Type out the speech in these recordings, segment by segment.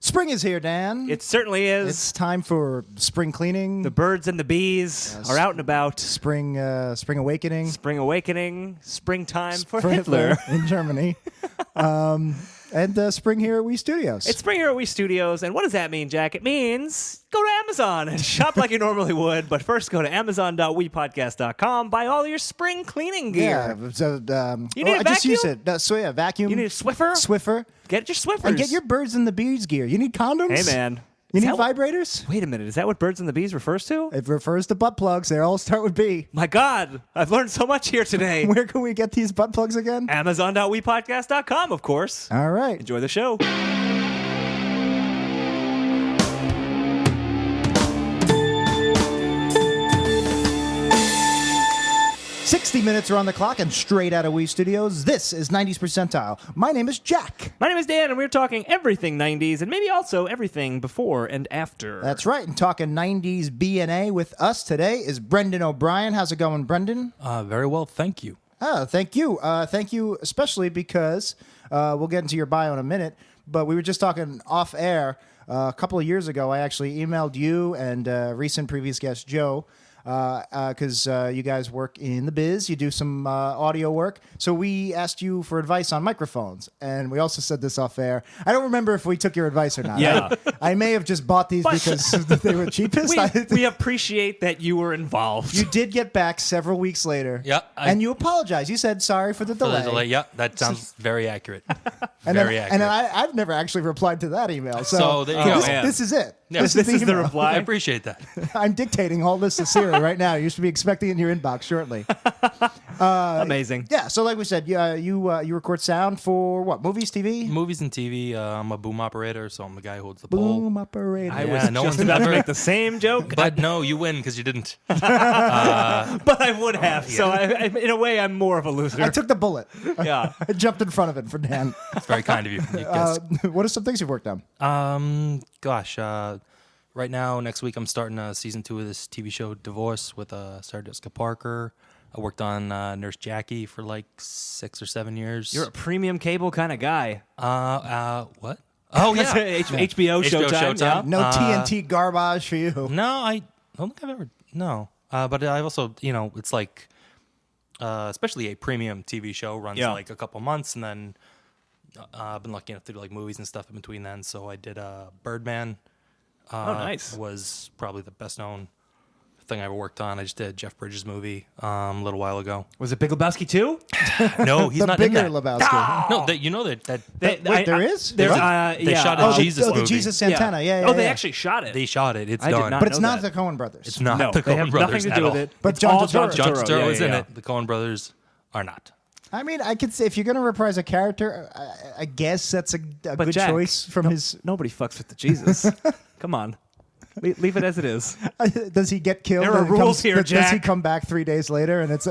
Spring is here, Dan. It certainly is. It's time for spring cleaning. The birds and the bees are out and about. Spring awakening. Spring awakening. Springtime for For Hitler. in Germany. And spring here at We Studios. It's spring here at We Studios, and what does that mean, Jack? It means go to Amazon and shop like you normally would, but first go to amazon.wepodcast.com, buy all your spring cleaning gear. Yeah. So, You need a I just use vacuum? it. So yeah, vacuum. You need a Swiffer? Swiffer. Get your Swiffers. And get your birds and the bees gear. You need condoms? Hey, man. You Is need that what- vibrators? Wait a minute. Is that what birds and the bees refers to? It refers to butt plugs. They all start with B. My God. I've learned so much here today. Where can we get these butt plugs again? Amazon.wepodcast.com, of course. All right. Enjoy the show. 60 minutes are on the clock and straight out of We Studios. This is 90s Percentile. My name is Jack. My name is Dan, and we're talking everything 90s and maybe also everything before and after. That's right. And talking 90s B&A with us today is Brendan O'Brien. How's it going, Brendan? Very well, thank you. Oh, thank you. Thank you especially because we'll get into your bio in a minute, but we were just talking off air. A couple of years ago, I actually emailed you and recent previous guest Joe because you guys work in the biz. You do some audio work. So we asked you for advice on microphones. And we also said this off air. I don't remember if we took your advice or not. Yeah. I may have just bought these because they were cheapest. We appreciate that you were involved. You did get back several weeks later. Yeah, and you apologized. You said sorry for the For delay. the delay, yeah, that sounds very accurate. And very then, accurate. and then I've never actually replied to that email. So there you go. This is it. Yeah, this this is the email. reply. I appreciate that. I'm dictating all this to Siri right now. You should be expecting it in your inbox shortly. Amazing. Yeah, so like we said, you record sound for what? Movies, TV? Movies and TV, I'm a boom operator, so I'm the guy who holds the Boom pole. operator. I Yeah, was no just one's about to ever- make the same joke, But no, you win because you didn't. but I would have. So I, in a way, I'm more of a loser. I took the bullet. yeah. I jumped in front of it for Dan. It's very kind of you. You guys. What are some things you've worked on? Right now, next week, I'm starting season 2 of this TV show, Divorce, with Sarah Jessica Parker. I worked on Nurse Jackie for like 6 or 7 years. You're a premium cable kind of guy. What? Oh, yeah. HBO Showtime. Yeah. No TNT garbage for you. No, I don't think I've ever. No. But I've also, it's like, especially a premium TV show runs like a couple months, and then I've been lucky enough to do like movies and stuff in between then. So I did Birdman. Oh, nice. Was probably the best known thing I ever worked on. I just did Jeff Bridges' movie a little while ago. Was it Big Lebowski too? No, he's The not bigger in that. Lebowski. No, you know that Wait, there is? There's, What? They shot a Oh, Jesus the movie. Jesus Santana. Yeah. Oh, they yeah. actually shot it. they shot it. It's I did done. not But it's know not that. the Coen brothers. It's not No, the they Coen have brothers nothing to at do all. with it. But It's John all Turturro. John Turturro. Turturro Yeah, is yeah, in yeah. it. The Coen brothers are not. I mean, I could say if you're going to reprise a character, I guess that's a But good Jack, choice from his. Nobody fucks with the Jesus. Come on. Leave it as it is. Does he get killed? There are and it rules here, Does he Jack. come back 3 days later and it's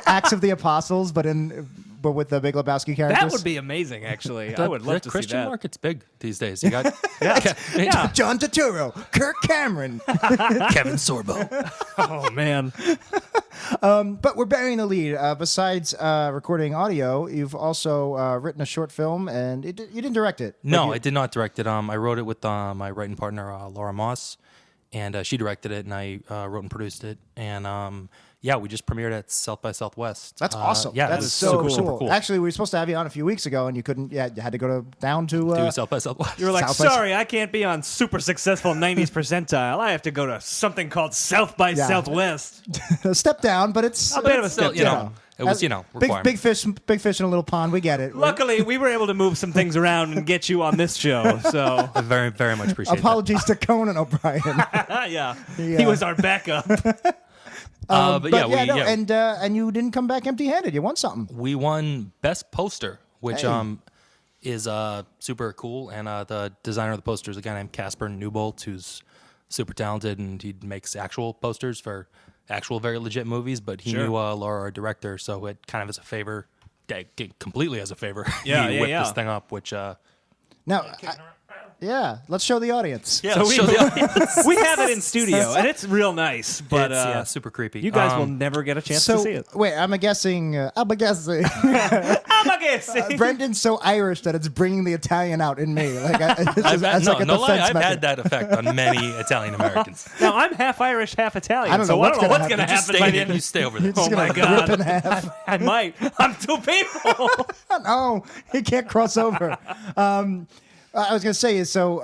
Acts of the Apostles, but with the Big Lebowski characters? That would be amazing, actually. I would love to see Christian that. market's big these days. You got Yeah. John Turturro, Kirk Cameron. Kevin Sorbo. Oh, man. But we're burying the lead. Besides recording audio, you've also written a short film, and you didn't direct it. No, I did not direct it. I wrote it with my writing partner, Laura Moss, and she directed it, and I wrote and produced it. And we just premiered at South by Southwest. That's awesome. Yeah, that's it was so super cool. Actually, we were supposed to have you on a few weeks ago, and you couldn't. Yeah, you had to go down to. Do South by Southwest. You were like, South by- sorry, I can't be on super successful 90s percentile. I have to go to something called South by Yeah. Southwest. a step down, but it's A bit of a it's, step you down. know, it was, requirement. big fish in a little pond. We get it. Luckily, we were able to move some things around and get you on this show. So, I very, very much appreciate Apologies to Conan O'Brien. yeah. He was our backup. And you didn't come back empty-handed. You won something. we won Best Poster, which Hey. is super cool. And the designer of the poster is a guy named Casper Newbolt, who's super talented, and he makes actual posters for actual very legit movies. But he Sure. knew Laura, our director, so it kind of as a favor, completely as a favor, Yeah, he yeah, whipped yeah. this thing up, which... Now, let's show the audience. yeah, So let's we- show the audience. We have it in studio, and it's real nice, but It's super creepy. you guys will never get a chance So to see it. wait, I'm guessing. I'm Brendan's so Irish that it's bringing the Italian out in me. Like, no lie, I've had that effect on many Italian Americans. Now I'm half Irish, half Italian. I don't know so I don't know what's gonna going to happen by the end. You stay over there. Oh my God! Rip in half. I might. I'm two people. No, he can't cross over. I was going to say, so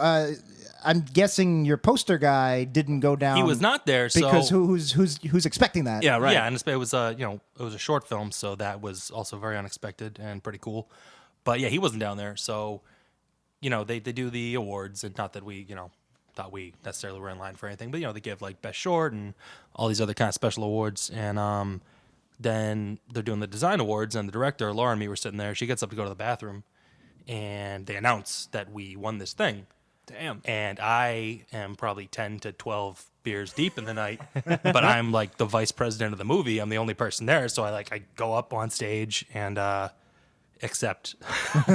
I'm guessing your poster guy didn't go down. He was not there, so because who's expecting that? Yeah, right. Yeah, and it was it was a short film, so that was also very unexpected and pretty cool. But yeah, he wasn't down there, so they do the awards, and not that we thought we necessarily were in line for anything, but they give like best short and all these other kind of special awards, and then they're doing the design awards, and the director Laura and me were sitting there. She gets up to go to the bathroom, and they announce that we won this thing. Damn. And I am probably 10 to 12 beers deep in the night, but I'm like the vice president of the movie. I'm the only person there, so I go up on stage and accept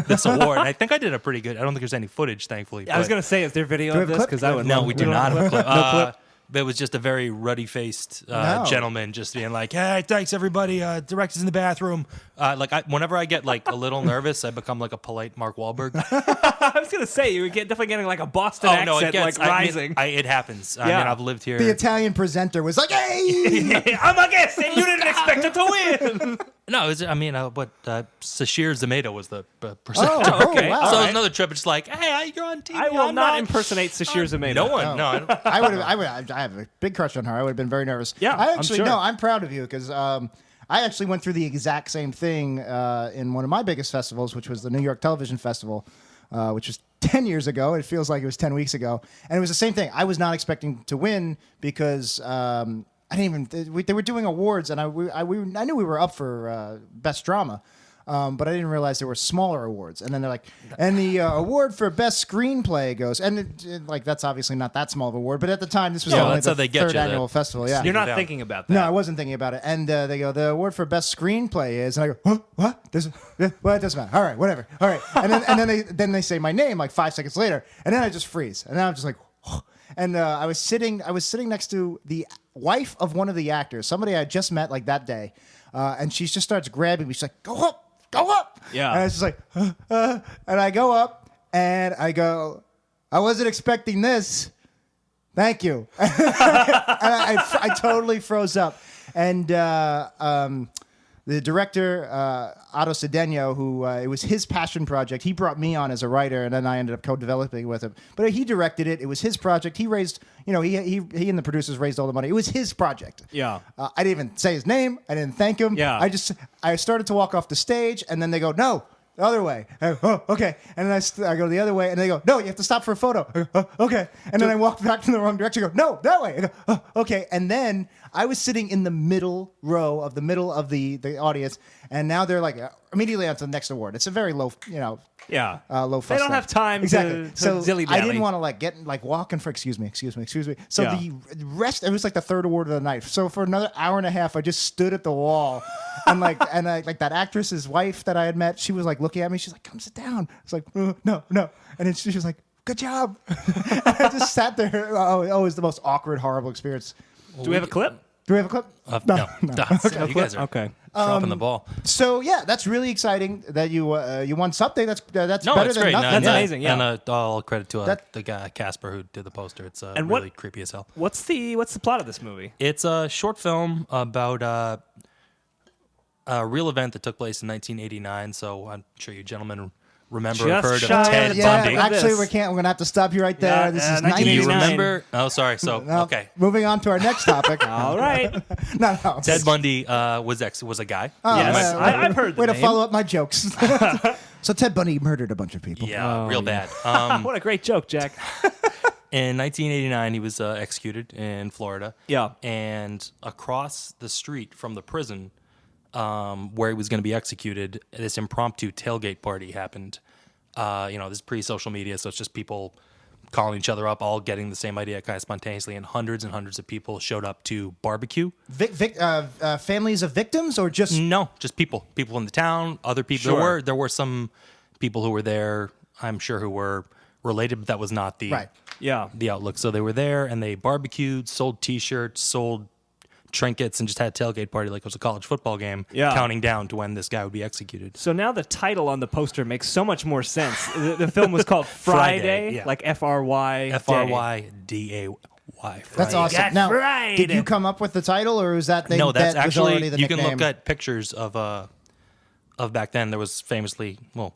this award. And I think I did a pretty good. I don't think there's any footage, thankfully. I was going to say, is there video of this? Because I would. No, we do not have a clip. No clip. It was just a very ruddy-faced gentleman just being like, "Hey, thanks everybody. Director's in the bathroom." Whenever I get like a little nervous, I become like a polite Mark Wahlberg. I was going to say you were definitely getting like a Boston accent, rising. It happens. Yeah. I mean, I've lived here. The Italian presenter was like, "Hey, I'm a guest, and you didn't expect it to win." No, Sashir Zameda was the presenter. Okay. Wow. So it was another trip. It's like, hey, you're on TV. I will not impersonate Sashir Zameda. No one. No, I don't. I have a big crush on her. I would have been very nervous. Yeah, I'm sure. sure. No, I'm proud of you because I actually went through the exact same thing in one of my biggest festivals, which was the New York Television Festival, which was 10 years ago. It feels like it was 10 weeks ago. And it was the same thing. I was not expecting to win because I didn't even. They were doing awards, and I knew we were up for best drama. But I didn't realize there were smaller awards. And then they're like, and the award for best screenplay goes, and that's obviously not that small of an award. But at the time, this was only that's how the they get third you, annual festival. Yeah, You're not down. thinking about that. no, I wasn't thinking about it. And they go, the award for best screenplay is, and I go, huh? What? Well, it doesn't matter. All right, whatever. All right. And then they say my name like 5 seconds later, and then I just freeze, and then I'm just like, oh. And I was sitting next to the wife of one of the actors, somebody I had just met like that day, and she just starts grabbing me. She's like, go up. Yeah. And I was just like, and I go up and I go, I wasn't expecting this. Thank you. And I totally froze up. And the director, Otto Cedeno, who it was his passion project. He brought me on as a writer, and then I ended up co-developing with him. But he directed it. It was his project. He raised, he and the producers raised all the money. It was his project. Yeah. I didn't even say his name. I didn't thank him. Yeah. I started to walk off the stage, and then they go, no, the other way. I go, oh, okay. And then I go the other way, and they go, no, you have to stop for a photo. I go, oh, okay. And then I walk back in the wrong direction. I go, no, that way. I go, oh, okay. And then I was sitting in the middle row of the audience, and now they're like immediately on to the next award. It's a very low, Yeah. low fuss They don't thing. have time exactly. to so dilly-dally. I didn't want to get walking for excuse me. So Yeah. the rest, it was like the third award of the night. So for another hour and a half, I just stood at the wall, and that actress's wife that I had met, she was like looking at me. She's like, "Come sit down." It's like, no, and then she was like, "Good job." And I just sat there. Oh, it was the most awkward, horrible experience. Do we have a clip? Do we have a clip? No. You guys are Okay. dropping the ball. So yeah, that's really exciting that you won something. That's No, better it's than great. nothing. That's amazing, yeah. And all credit to That- the guy Casper who did the poster. It's And really creepy as hell. What's the plot of this movie? It's a short film about a real event that took place in 1989. So I'm sure you gentlemen remember or Just heard shy of of Ted the Yeah, Bundy. Bundy. actually, This. we can't. We're gonna have to stop you right there. Yeah, This is 1989. You 1989. remember? Oh, sorry. So No, okay. Moving on to our next topic. All right. No. Ted Bundy was a guy. Oh, Yes, yeah, I've heard the Way to name. follow up my jokes. So Ted Bundy murdered a bunch of people. Yeah, Oh, real yeah. bad. What a great joke, Jack. In 1989, he was executed in Florida. Yeah. And across the street from the prison where he was going to be executed, this impromptu tailgate party happened. This is pre-social media, so it's just people calling each other up, all getting the same idea kind of spontaneously, and hundreds of people showed up to barbecue. Families of victims, or just No, just people in the town, other people. Sure. There were some people who were there, I'm sure, who were related, but that was not the right? Yeah. the outlook. So they were there and they barbecued, sold T-shirts, sold trinkets and just had a tailgate party like it was a college football game, Yeah. counting down to when this guy would be executed. So now the title on the poster makes so much more sense. The film was called Friday, yeah. like F-R-Y. F-R-Y-D-A-Y. That's awesome. got Now, fried. did you come up with the title, or is that No, that's that was already actually, the you can nickname? look at pictures of back then. There was famously for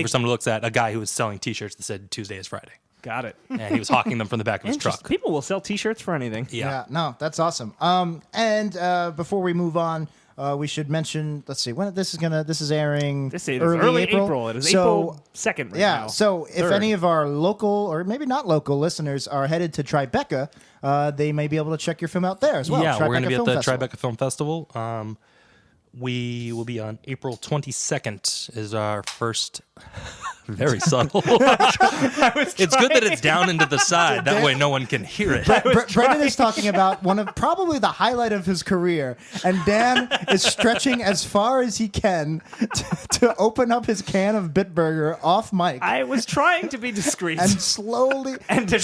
someone who looks at a guy who was selling T-shirts that said Tuesday is Friday. Got it. And he was hawking them from the back of his truck. People will sell T-shirts for anything. Yeah, no, that's awesome. And before we move on, we should mention. Let's see when this is airing. This is early April. It is So, April 2nd right yeah. now. So if 3rd. any of our local or maybe not local listeners are headed to Tribeca, they may be able to check your film out there as well. Yeah, we're going to be at Film the Festival. Tribeca Film Festival. We will be on April 22nd is our first. Very subtle. It's good that it's down into the side. That way no one can hear it. Brendan is talking about one of probably the highlight of his career, and Dan is stretching as far as he can to open up his can of Bitburger off mic I was trying to be discreet. and slowly. and to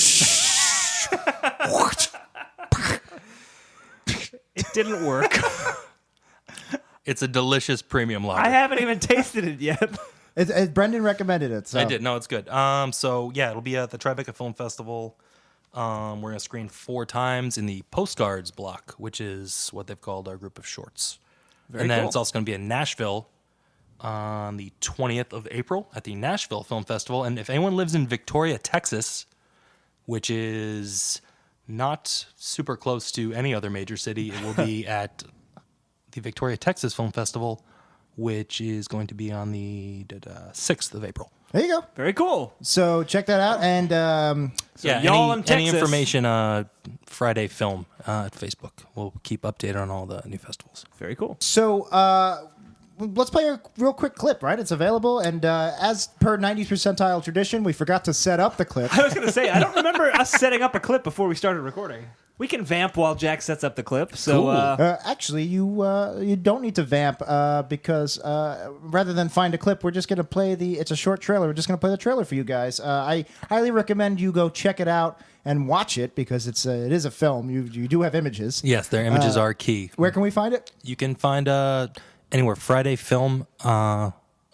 it didn't work. It's a delicious premium lager. I haven't even tasted it yet. Brendan recommended it. So. I did. No, it's good. So yeah, it'll be at the Tribeca Film Festival. We're gonna screen 4 times in the postcards block, which is what they've called our group of shorts. Very and then cool. it's also gonna be in Nashville on the 20th of April at the Nashville Film Festival. And if anyone lives in Victoria, Texas, which is not super close to any other major city, it will be at the Victoria, Texas Film Festival, which is going to be on the 6th of April. There you go. Very cool. So check that out. And y'all in any Texas- information, Friday Film at Facebook. We'll keep updated on all the new festivals. Very cool. so let's play a real quick clip, right? It's available. And as per 90s Percentile tradition, we forgot to set up the clip. I was going to say, I don't remember us setting up a clip before we started recording. We can vamp while Jack sets up the clip. So, Cool. Actually, you don't need to vamp because rather than find a clip, we're just going to play it's a short trailer. We're just going to play the trailer for you guys. I highly recommend you go check it out and watch it because it is a film. You do have images. Yes, their images are key. Where can we find it? You can find anywhere Friday Film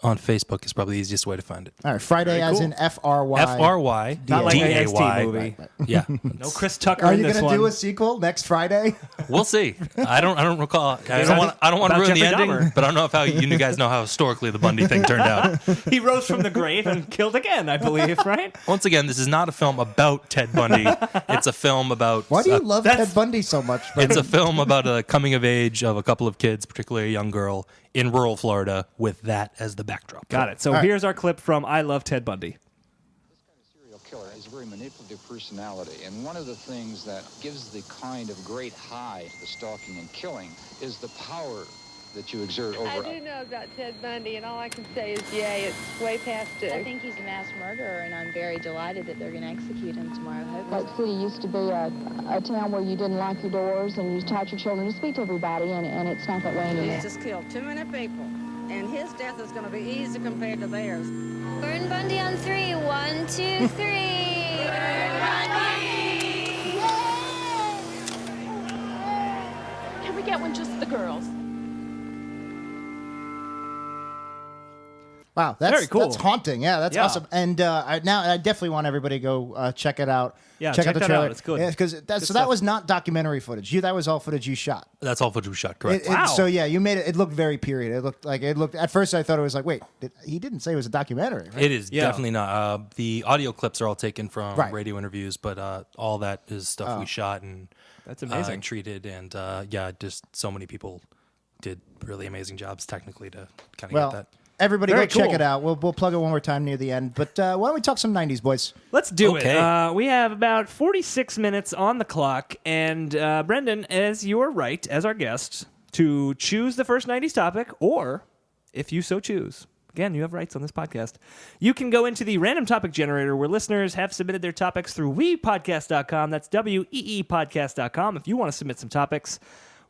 on Facebook is probably the easiest way to find it. All right, Friday as cool. in F-R-Y. F-R-Y Not like D-A-Y. an NXT movie. Yeah. No Chris Tucker Are in you this going one. to do a sequel next Friday? We'll see. I don't recall. I don't want to About ruin the Jeffrey ending, Dahmer. but I don't know if you guys know how historically the Bundy thing turned out. He rose from the grave and killed again, I believe, right? Once again, this is not a film about Ted Bundy. It's a film about Why do you love that's- Ted Bundy so much? It's Brendan? a film about a coming of age of a couple of kids, particularly a young girl in rural Florida, with that as the backdrop. Got it. So All right. here's our clip from I Love Ted Bundy. Serial killer is a very manipulative personality, and one of the things that gives the kind of great high to the stalking and killing is the power that you exert over I do know about Ted Bundy, and all I can say is, yay, it's way past due. I think he's a mass murderer, and I'm very delighted that they're going to execute him tomorrow. Lake City used to be a town where you didn't lock your doors and you taught your children to speak to everybody, and it's not that way anymore. He's just killed too many people, and his death is going to be easy compared to theirs. Burn Bundy on 3. 1, 2, 3. Burn Bundy! Can we get one just the girls? Wow, that's Very cool. That's haunting. Yeah, that's Yeah. awesome. And I definitely want everybody to go check it out. Yeah, check out check the that trailer. out. It's good. Yeah, because that stuff. was not documentary footage. That was all footage you shot. That's all footage we shot, correct? Wow. So yeah, you made it. It looked very period. It looked. At first, I thought it was like, wait, he didn't say it was a documentary. Right? It is Yeah. definitely not. The audio clips are all taken from Right. radio interviews, but all that is stuff we shot and That's amazing. treated. And just so many people did really amazing jobs technically to kind of Well, get that. everybody Very go check cool. it out. We'll plug it one more time near the end. But why don't we talk some '90s, boys? Let's do Okay. it. We have about 46 minutes on the clock, and Brendan, as you're right, as our guest, to choose the first 90s topic, or if you so choose, again, you have rights on this podcast, you can go into the random topic generator where listeners have submitted their topics through weepodcast.com. That's weepodcast.com. If you want to submit some topics,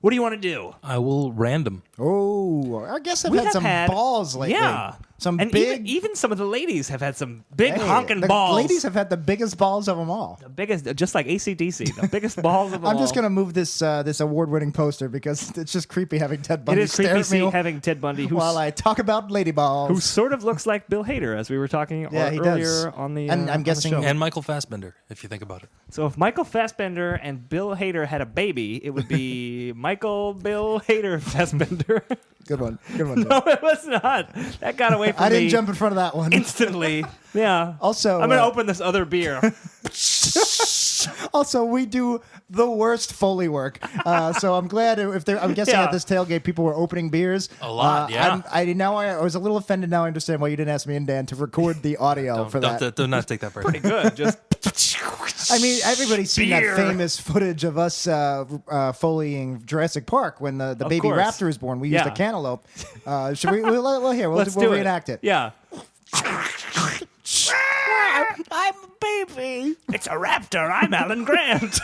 what do you want to do? I will random. Oh, our guests have We had have some balls lately. Yeah. some And big. even some of the ladies have had some big Hey, honking the balls. ladies have had the biggest balls of them all. The biggest, just like AC/DC, the biggest balls of them I'm just all. gonna move this this award-winning poster because it's just creepy having Ted It Bundy is stare creepy at me seeing having Ted Bundy, while I talk about lady balls. who sort of looks like Bill Hader, as we were talking Yeah, he earlier does. on the. And I'm on the guessing- show. And Michael Fassbender, if you think about it. So if Michael Fassbender and Bill Hader had a baby, it would be Michael Bill Hader Fassbender. Good one. Good one. No, it was not. That got away from me. I didn't jump in front of that one. instantly. Yeah. Also, I'm gonna open this other beer. Also, we do the worst Foley work. So I'm glad if there. I'm guessing Yeah. at this tailgate, people were opening beers. A lot, yeah. I was a little offended. Now I understand why you didn't ask me and Dan to record the audio for that. Do not take that very Pretty good. Just I mean, everybody's seen that Beer. famous footage of us Foleying Jurassic Park when the baby course. raptor was born. We used Yeah. a cantaloupe. Should we? We'll here. We'll, let's we'll do reenact it. Yeah. I'm a baby. It's a raptor. I'm Alan Grant.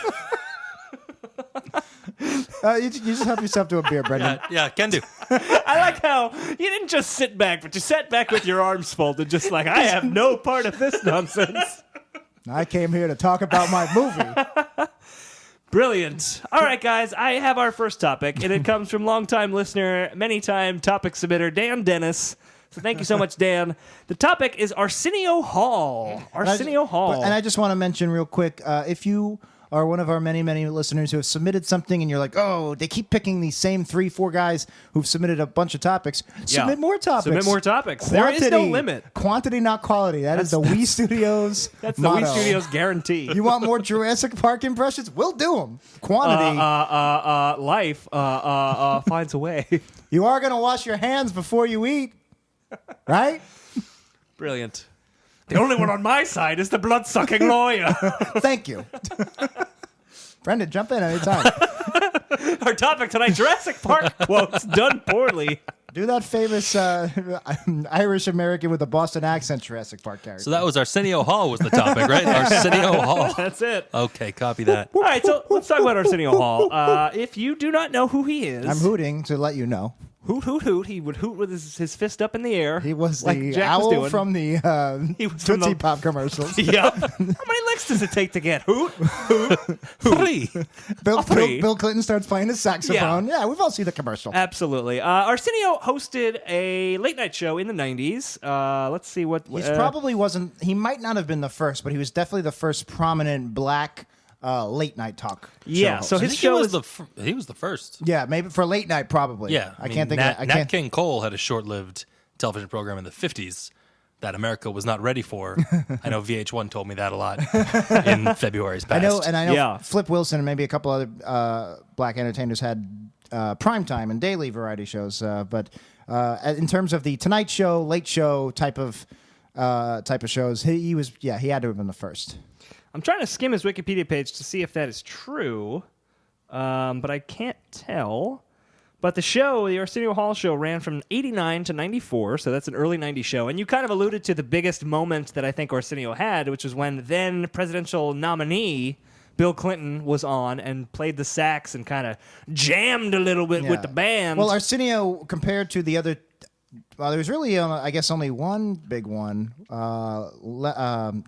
You just help yourself to a beer, Brendan. Yeah, can do. I like how you didn't just sit back, but you sat back with your arms folded, just like I have no part of this nonsense. I came here to talk about my movie. Brilliant. All right, guys, I have our first topic, and it comes from longtime listener, many-time topic submitter, Dan Dennis. So thank you so much, Dan. The topic is Arsenio Hall. Arsenio Hall. And I just want to mention real quick, if you are one of our many, many listeners who have submitted something and you're like, oh, they keep picking these same 3-4 guys who've submitted a bunch of topics, submit more topics. Submit more topics. There is no limit. Quantity, not quality. That's the Wii Studios That's the motto. Wii Studios guarantee. You want more Jurassic Park impressions? We'll do them. Quantity. Life finds a way. You are going to wash your hands before you eat, right? Brilliant. The only one on my side is the blood-sucking lawyer. Thank you. Brendan, jump in anytime. Our topic tonight, Jurassic Park quotes done poorly. Do that famous Irish American with a Boston accent Jurassic Park character. So that was Arsenio Hall was the topic, right? Arsenio Hall. That's it. Okay, copy that. All right, so let's talk about Arsenio Hall. If you do not know who he is, I'm hooting to let you know. hoot, hoot, hoot. He would hoot with his fist up in the air. He was like the Jack was owl doing. from the He was from Tootsie the- Pop commercials. Yep. How many licks does it take to get hoot? Three. Bill Clinton starts playing his saxophone. Yeah, we've all seen the commercial. Absolutely. Arsenio hosted a late night show in the 90s. Let's see what. He's probably wasn't. He might not have been the first, but he was definitely the first prominent black late night talk. Yeah. show So host. his He show was is. he was the first. Yeah, maybe for late night, probably. Yeah, I can't think. Nat, I Nat can't. King Cole had a short-lived television program in the 50s that America was not ready for. I know VH1 told me that a lot in February's past. I know. Yeah. Flip Wilson and maybe a couple other black entertainers had primetime and daily variety shows, but in terms of the Tonight Show, Late Show type of shows, he had to have been the first. I'm trying to skim his Wikipedia page to see if that is true, but I can't tell. But the show, the Arsenio Hall show, ran from 89 to 94, so that's an early 90s show. And you kind of alluded to the biggest moment that I think Arsenio had, which was when then presidential nominee Bill Clinton was on and played the sax and kind of jammed a little bit with the band. Well, Arsenio, compared to the other, there was really, I guess, only one big one.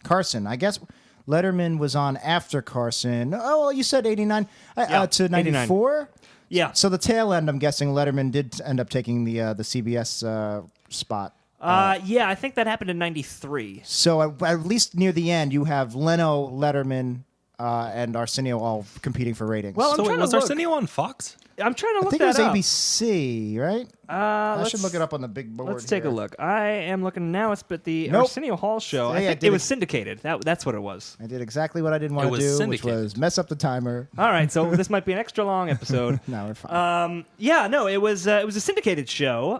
Carson, I guess. Letterman was on after Carson. Oh, well, you said 89 to 94? Yeah. So the tail end, I'm guessing Letterman did end up taking the CBS spot. Yeah, I think that happened in 93. So at least near the end, you have Leno, Letterman, and Arsenio all competing for ratings. Well, So I'm wait, trying was to look. Arsenio on Fox? I'm trying to I look think it was that up. ABC, right? I should look it up on the big board. Let's take a here. look. I am looking now. It's but the Nope. Arsenio Hall show. Yeah, I yeah, think did it was it- syndicated. That's what it was. I did exactly what I didn't want It to was do, syndicated. which was mess up the timer. All right, so this might be an extra long episode. No, we're fine. Yeah, no, it was a syndicated show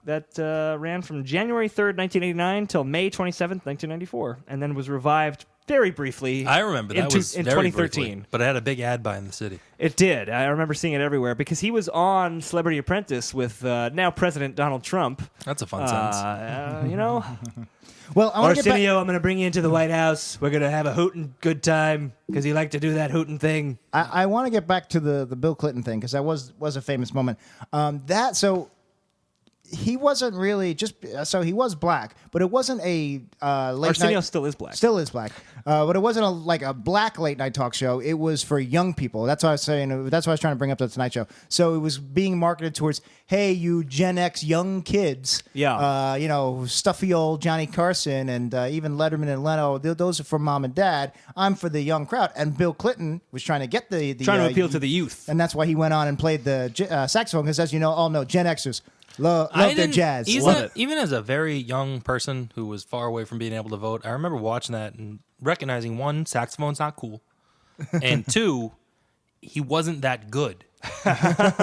that ran from January 3rd, 1989 till May 27th, 1994, and then was revived very briefly. I remember that was in very 2013. briefly, but it had a big ad buy in the city. It did. I remember seeing it everywhere because he was on Celebrity Apprentice with now President Donald Trump. That's a fun sentence. You know, Well, I want to get back. Arsenio, I'm going to bring you into the White House. We're going to have a hootin' good time because he liked to do that hootin' thing. I want to get back to the Bill Clinton thing because that was a famous moment. he wasn't really so he was black, but it wasn't a late Arsenio night. still is black. Still is black, but it wasn't like a black late night talk show. It was for young people. That's what I was saying. That's what I was trying to bring up to the Tonight Show. So it was being marketed towards, hey, you Gen X young kids. Yeah. Stuffy old Johnny Carson and even Letterman and Leno. Those are for mom and dad. I'm for the young crowd. And Bill Clinton was trying to get the Trying to appeal to the youth. and that's why he went on and played the saxophone. Because as you know, all know Gen Xers love their didn't- jazz. Even as a very young person who was far away from being able to vote, I remember watching that and recognizing, one, saxophone's not cool, and two, he wasn't that good.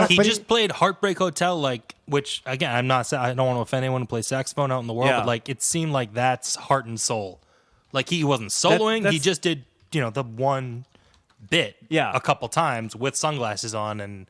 He just played Heartbreak Hotel, which again, I don't want to offend anyone who plays saxophone out in the world, Yeah. but it seemed like that's heart and soul. Like he wasn't soloing, he just did the one bit a couple times with sunglasses on, and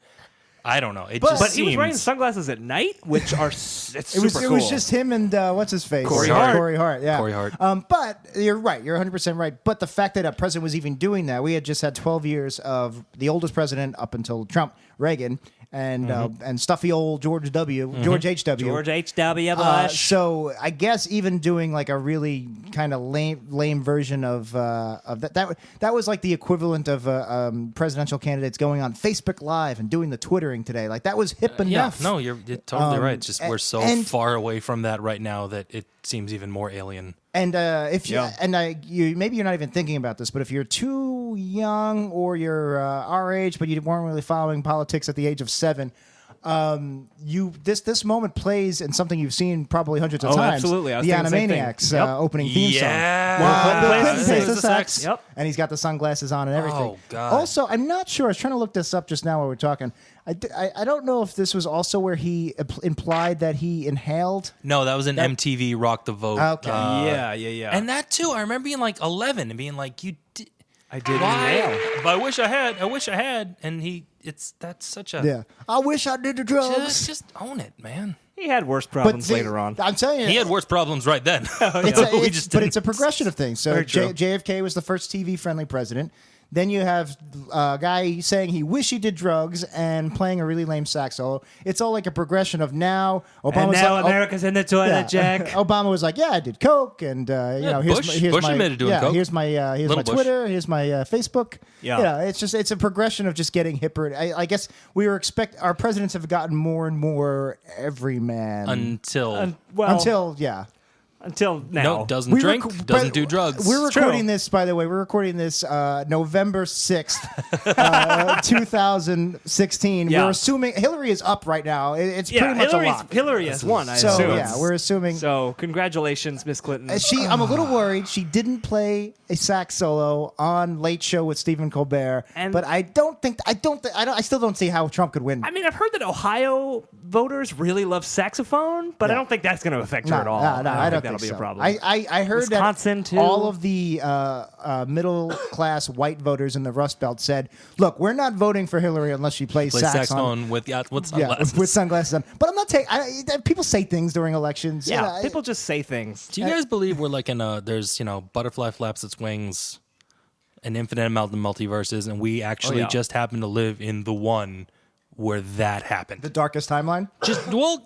I don't know. But he was wearing sunglasses at night, which are it's super cool. It was just him and what's his face? Corey Hart. Corey Hart, yeah. Corey Hart. But you're right. You're 100% right. But the fact that a president was even doing that, we had just had 12 years of the oldest president up until Trump, Reagan, and stuffy old George H.W. George H.W. Bush. So I guess even doing like a really kind of lame version of that was like the equivalent of presidential candidates going on Facebook Live and doing the Twittering today. Like that was hip enough. Yeah, no, you're totally right. It's just we're so far away from that right now that it seems even more alien. And if you you maybe you're not even thinking about this, but if you're too young or you're our age, but you weren't really following politics at the age of 7, this moment plays in something you've seen probably hundreds of times. Absolutely. I was The thinking the same thing. Animaniacs opening theme song. Yeah. Bill Clinton plays the the sax, Yep. and he's got the sunglasses on and everything. Oh, God. Also, I'm not sure. I was trying to look this up just now while we were talking. I don't know if this was also where he implied that he inhaled. No, that was an MTV Rock the Vote. Okay. Yeah. And that too, I remember being like 11 and being like, "You did." I did Why? inhale. But I wish I had. And that's such a Yeah. I wish I did the drugs. Just own it, man. He had worse problems see, later on. I'm telling you, He had worse problems right then. But it's a progression of things. So Very true. JFK was the first TV-friendly president. Then you have a guy saying he wish he did drugs and playing a really lame sax solo. It's all like a progression of now. And now America's in the toilet, Jack. Obama was like, "Yeah, I did coke, and here's Bush my admitted doing coke. here's my Little Bush. Twitter, here's my Facebook." Yeah. It's a progression of just getting hipper. I guess our presidents have gotten more and more everyman Until Until now. no, doesn't drink, doesn't do drugs. We're It's true. recording this, by the way. We're recording this November 6th, 2016. Yeah. We're assuming Hillary is up right now. It's pretty much a lock. Hillary has won, I So assume. yeah, we're assuming. So congratulations, Miss Clinton. I'm a little worried. She didn't play a sax solo on Late Show with Stephen Colbert, but I still don't see how Trump could win. I mean, I've heard that Ohio voters really love saxophone, but I don't think that's going to affect her at all. No, I don't that'll think be so. a problem. I heard Wisconsin, that too. all of the middle class white voters in the Rust Belt said, "Look, we're not voting for Hillary unless she plays saxophone with sunglasses. Yeah, with sunglasses on." But I'm not taking. People say things during elections. yeah, people just say things. Do you guys believe we're like in there's butterfly flaps its wings, an infinite amount of multiverses, and we actually just happen to live in the one where that happened? The darkest timeline.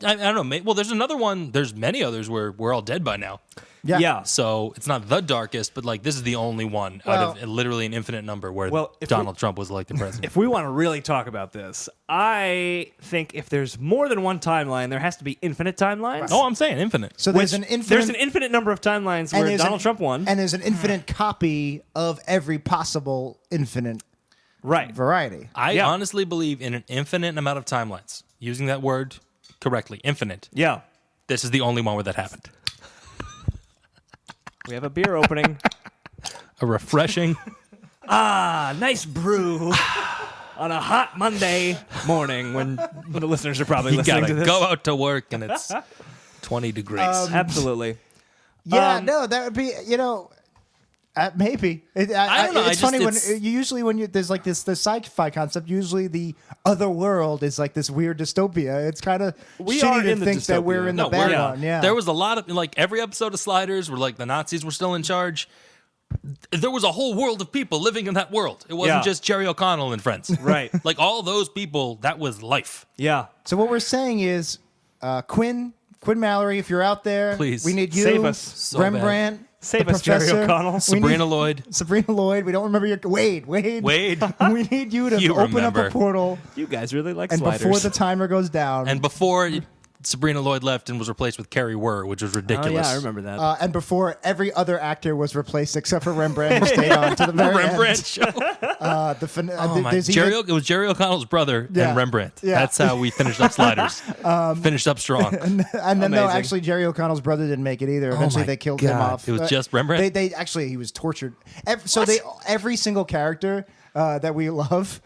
I don't know. Well, there's another one. There's many others where we're all dead by now. Yeah. So it's not the darkest, but this is the only one out of literally an infinite number where Donald Trump was elected president. If we want to really talk about this, I think if there's more than one timeline, there has to be infinite timelines. Oh, I'm saying infinite. So there's an infinite. There's an infinite number of timelines where there's Donald Trump won. and there's an infinite copy of every possible infinite variety. I honestly believe in an infinite amount of timelines. Using that word correctly, infinite. Yeah. This is the only one where that happened. We have a beer opening. A refreshing. Nice brew on a hot Monday morning when the listeners are probably You listening gotta to this. go out to work and it's 20 degrees. Absolutely. Yeah, no, that would be maybe. I don't know. It's funny when there's like this sci-fi concept. Usually the other world is like this weird dystopia. It's kind of We are shitty in to the think that we're dystopia. in the No, bad we're- one. Yeah, There was a lot of every episode of Sliders where the Nazis were still in charge. There was a whole world of people living in that world. It wasn't just Jerry O'Connell and friends. Right. All those people, that was life. Yeah. So what we're saying is, Quinn Quinn Mallory, if you're out there, Please. we need you. Save us. So Rembrandt. Save the us, Jerry Professor. O'Connell. We Sabrina need- Lloyd. Sabrina Lloyd. We don't remember your... Wade. Wade. We need you to You open up a remember. portal. You guys really like And sliders. before the timer goes down. And before Sabrina Lloyd left and was replaced with Carrie Wurr, which was oh, ridiculous. yeah, I remember that. and before every other actor was replaced except for Rembrandt, who stayed on to the very Rembrandt end. show. Oh My, it was Jerry O'Connell's brother Yeah. and Rembrandt. Yeah. That's how we finished up Sliders. Finished up strong. And then, no, Amazing. actually, Jerry O'Connell's brother didn't make it either. Eventually, my they killed him God. off. It was just Rembrandt? They actually, he was tortured. Every single character that we love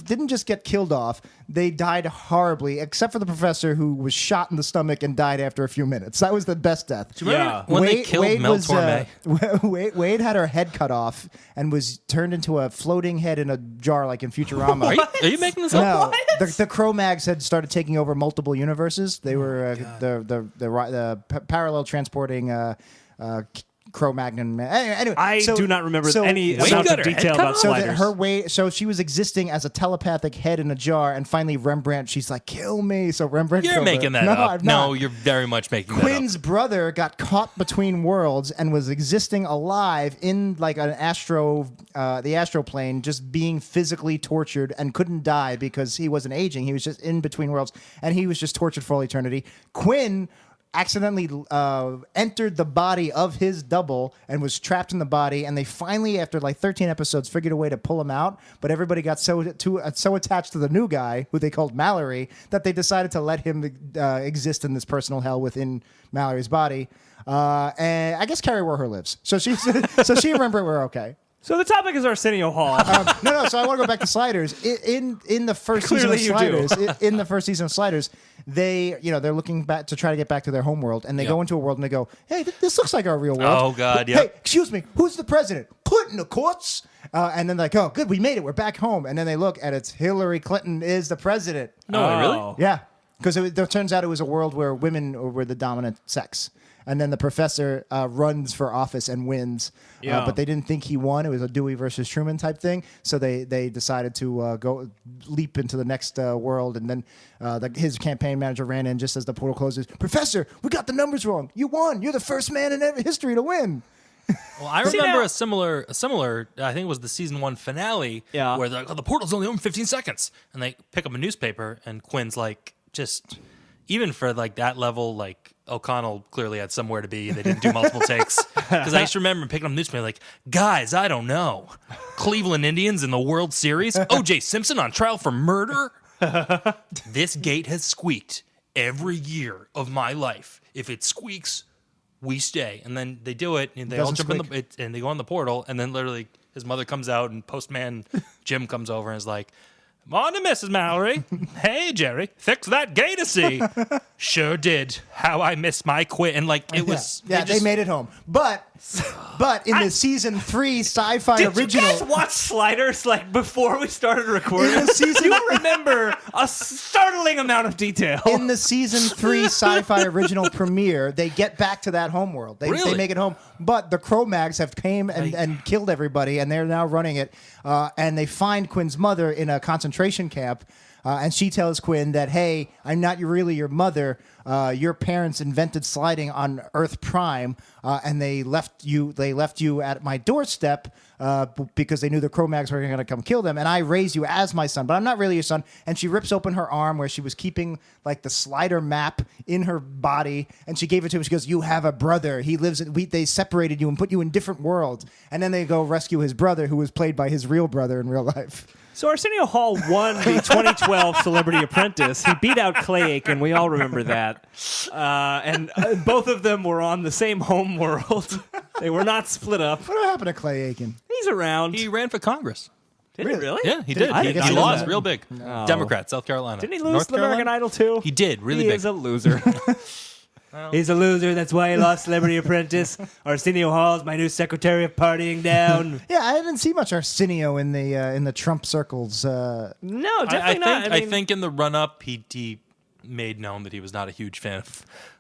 didn't just get killed off. They died horribly, except for the professor, who was shot in the stomach and died after a few minutes. That was the best death. Yeah. When they killed Mel Torme? Wade had her head cut off and was turned into a floating head in a jar, like in Futurama. Are you making this up? No, the Cro-Mags had started taking over multiple universes. They were the parallel transporting Cro-Magnon. Anyway, I do not remember any Wade amount got of her head detail cut about off? so that sliders. her way, so she was existing as a telepathic head in a jar, and finally Rembrandt, she's like, "Kill me!" So Rembrandt, You're killed making her. that no, up. I'm No, not. you're very much making Quinn's brother got caught between worlds and was existing alive in like an the astral plane, just being physically tortured and couldn't die because he wasn't aging. He was just in between worlds, and he was just tortured for all eternity. Quinn accidentally entered the body of his double and was trapped in the body, and they finally, after like 13 episodes, figured a way to pull him out, but everybody got so attached to the new guy, who they called Mallory, that they decided to let him exist in this personal hell within Mallory's body. And I guess Carrie Wurr lives, so she and Rembrandt were okay. So the topic is Arsenio Hall. No. So I want to go back to Sliders. In the first Clearly season of you do. Sliders, in the first season of Sliders, they're looking back to try to get back to their home world, and they go into a world and they go, "Hey, this looks like our real world." Oh, God, Hey, yep. excuse me, who's the president? Put in the courts. And then like, "Oh, good, we made it. We're back home." And then they look, and it's Hillary Clinton is the president. No, really? Yeah, because it turns out it was a world where women were the dominant sex. And then the professor runs for office and wins. Yeah. But they didn't think he won. It was a Dewey versus Truman type thing. So they decided to go leap into the next world. And then his campaign manager ran in just as the portal closes. "Professor, we got the numbers wrong. You won. You're the first man in history to win." Well, I remember a similar. I think it was the season 1 finale. Yeah. Where they're like, "Oh, the portal's only open 15 seconds," and they pick up a newspaper, and Quinn's like, just even for like that level, like O'Connell clearly had somewhere to be. They didn't do multiple takes, because I used to remember picking up a newspaper like, "Guys, I don't know, Cleveland Indians in the World Series, O.J. Simpson on trial for murder. This gate has squeaked every year of my life. If it squeaks, we stay." And then they do it, and they all Doesn't jump in and they go on the portal, and then literally his mother comes out, and postman Jim comes over and is like, "Morning, Mrs. Mallory. Hey, Jerry, fix that gate a see." "Sure did. How I miss my quit." And like, it was... They made it home. But in the season 3 sci-fi Did original... you guys watch Sliders like before we started recording? In the season- You remember a startling amount of detail. In the season 3 sci-fi original premiere, they get back to that home world. They Really? make it home. But the Cro-Mags have came and killed everybody, and they're now running it. And they find Quinn's mother in a concentration camp. And she tells Quinn that, "Hey, I'm not really your mother. Your parents invented sliding on Earth Prime, and they left you at my doorstep because they knew the Cro-Mags were going to come kill them. And I raised you as my son, but I'm not really your son." And she rips open her arm where she was keeping like the slider map in her body, and she gave it to him. She goes, "You have a brother. He lives. They separated you and put you in different worlds." And then they go rescue his brother, who was played by his real brother in real life. So Arsenio Hall won the 2012 Celebrity Apprentice. He beat out Clay Aiken. We all remember that. And both of them were on the same home world. They were not split up. What happened to Clay Aiken? He's around. He ran for Congress. Did he really? Yeah, he did. I He did not know lost that. real big. No. Democrat, South Carolina. Didn't he lose North the American Carolina? Idol too? He did, really he big. is a loser. He's a loser. That's why he lost Celebrity Apprentice. Arsenio Hall is my new Secretary of Partying Down. Yeah, I didn't see much Arsenio in the Trump circles. No, definitely not. I think in the run-up, he made known that he was not a huge fan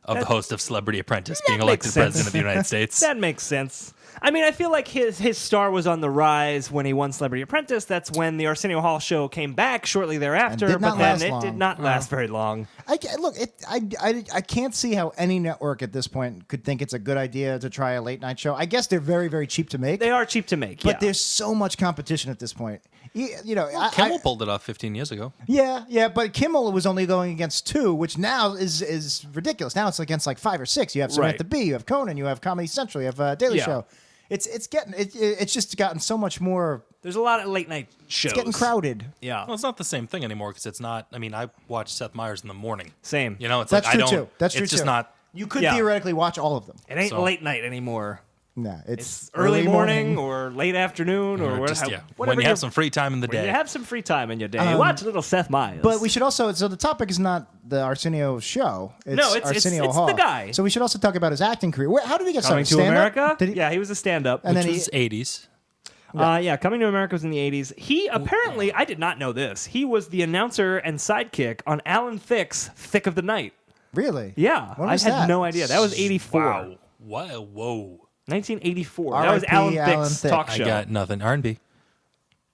of the host of Celebrity Apprentice being makes elected sense. president of the United States. That makes sense. I mean, I feel like his star was on the rise when he won Celebrity Apprentice. That's when the Arsenio Hall show came back shortly thereafter. And did not but then last it long. did not last very long. I can't see how any network at this point could think it's a good idea to try a late night show. I guess they're very, very cheap to make. They are cheap to make, but there's so much competition at this point. Kimmel pulled it off 15 years ago. Yeah, but Kimmel was only going against 2, which now is ridiculous. Now it's against like 5 or 6. You have Samantha Bee, you have Conan, you have Comedy Central, you have Daily Show. It's just gotten so much more. There's a lot of late night shows. It's getting crowded. Yeah. Well, it's not the same thing anymore because it's not. I mean, I watch Seth Meyers in the morning. Same. You know, it's That's like true I don't. too. That's true it's just too. not. You could Yeah. theoretically watch all of them. It ain't So- late night anymore. No, It's early morning or late afternoon or Or just, whatever. when you have some free time in the When day. you have some free time in your day, watch a little Seth Meyers. But we should also. So the topic is not the Arsenio show. It's Arsenio it's Hall. the guy. So we should also talk about his acting career. How did he get Coming started? to Stand-up? America? Did he, Yeah, he was a stand-up. And which then was 80s. Coming to America was in the 80s. He apparently, I did not know this, he was the announcer and sidekick on Alan Thicke's Thick of the Night. Really? Yeah, When I was had that? no idea. That was 84. Wow. What? Whoa. 1984. That was R.I.P. Alan Alan Thicke's Thicke. talk I show. got nothing. R&B.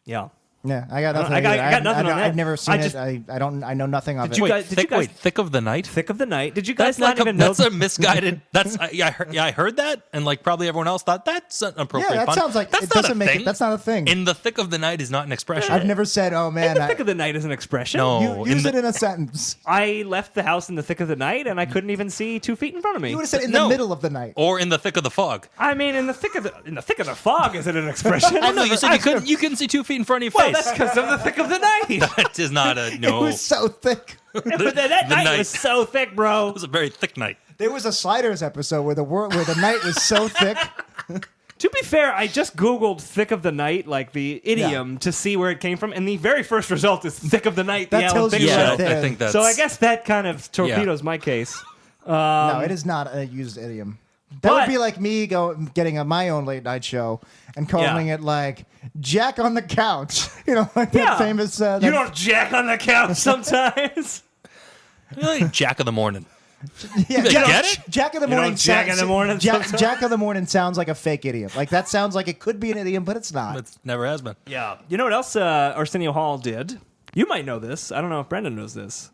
Yeah. Yeah, I got nothing. I got either. nothing on that. I've never seen I just- it. I don't. I know nothing of it. you Wait, guys- did you guys- Thick of the Night? Thick of the Night. Did you guys That's not like even know? that's a misguided. That's I heard that, and like probably everyone else thought that's an appropriate. Yeah, that pun. sounds like that's it not doesn't a make thing. it. That's not a thing. In the thick of the night is not an expression. I've never said, "Oh man." in the thick of the night is an expression. No. Use in it in a sentence. I left the house in the thick of the night, and I couldn't even see 2 feet in front of me. You would have said in No. the middle of the night. or in the thick of the fog. I mean, in the thick of the fog, is it an expression? Oh no, you said you couldn't see 2 feet in front of your Well, face. that's because of the thick of the night. That is not a It no. was so thick. But that the night night. was so thick, bro. It was a very thick night. There was a Sliders episode where the night was so thick. To be fair, I just Googled "thick of the night," like the idiom, to see where it came from, and the very first result is "thick of the night." That the Alan tells Thicke you show. right Yeah, there. I think that's. So I guess that kind of torpedoes my case. No, it is not a used idiom. That But- would be like me getting my own late night show and calling it like Jack on the couch. You know, like Yeah. that famous. You that- don't jack on the couch sometimes. like Jack of the Morning. Yeah, Get it? Jack of the You morning. don't Jack in the morning sometimes? Jack of the morning sounds like a fake idiom. Like that sounds like it could be an idiom, but it's not. It never has been. Yeah. You know what else Arsenio Hall did? You might know this. I don't know if Brendan knows this.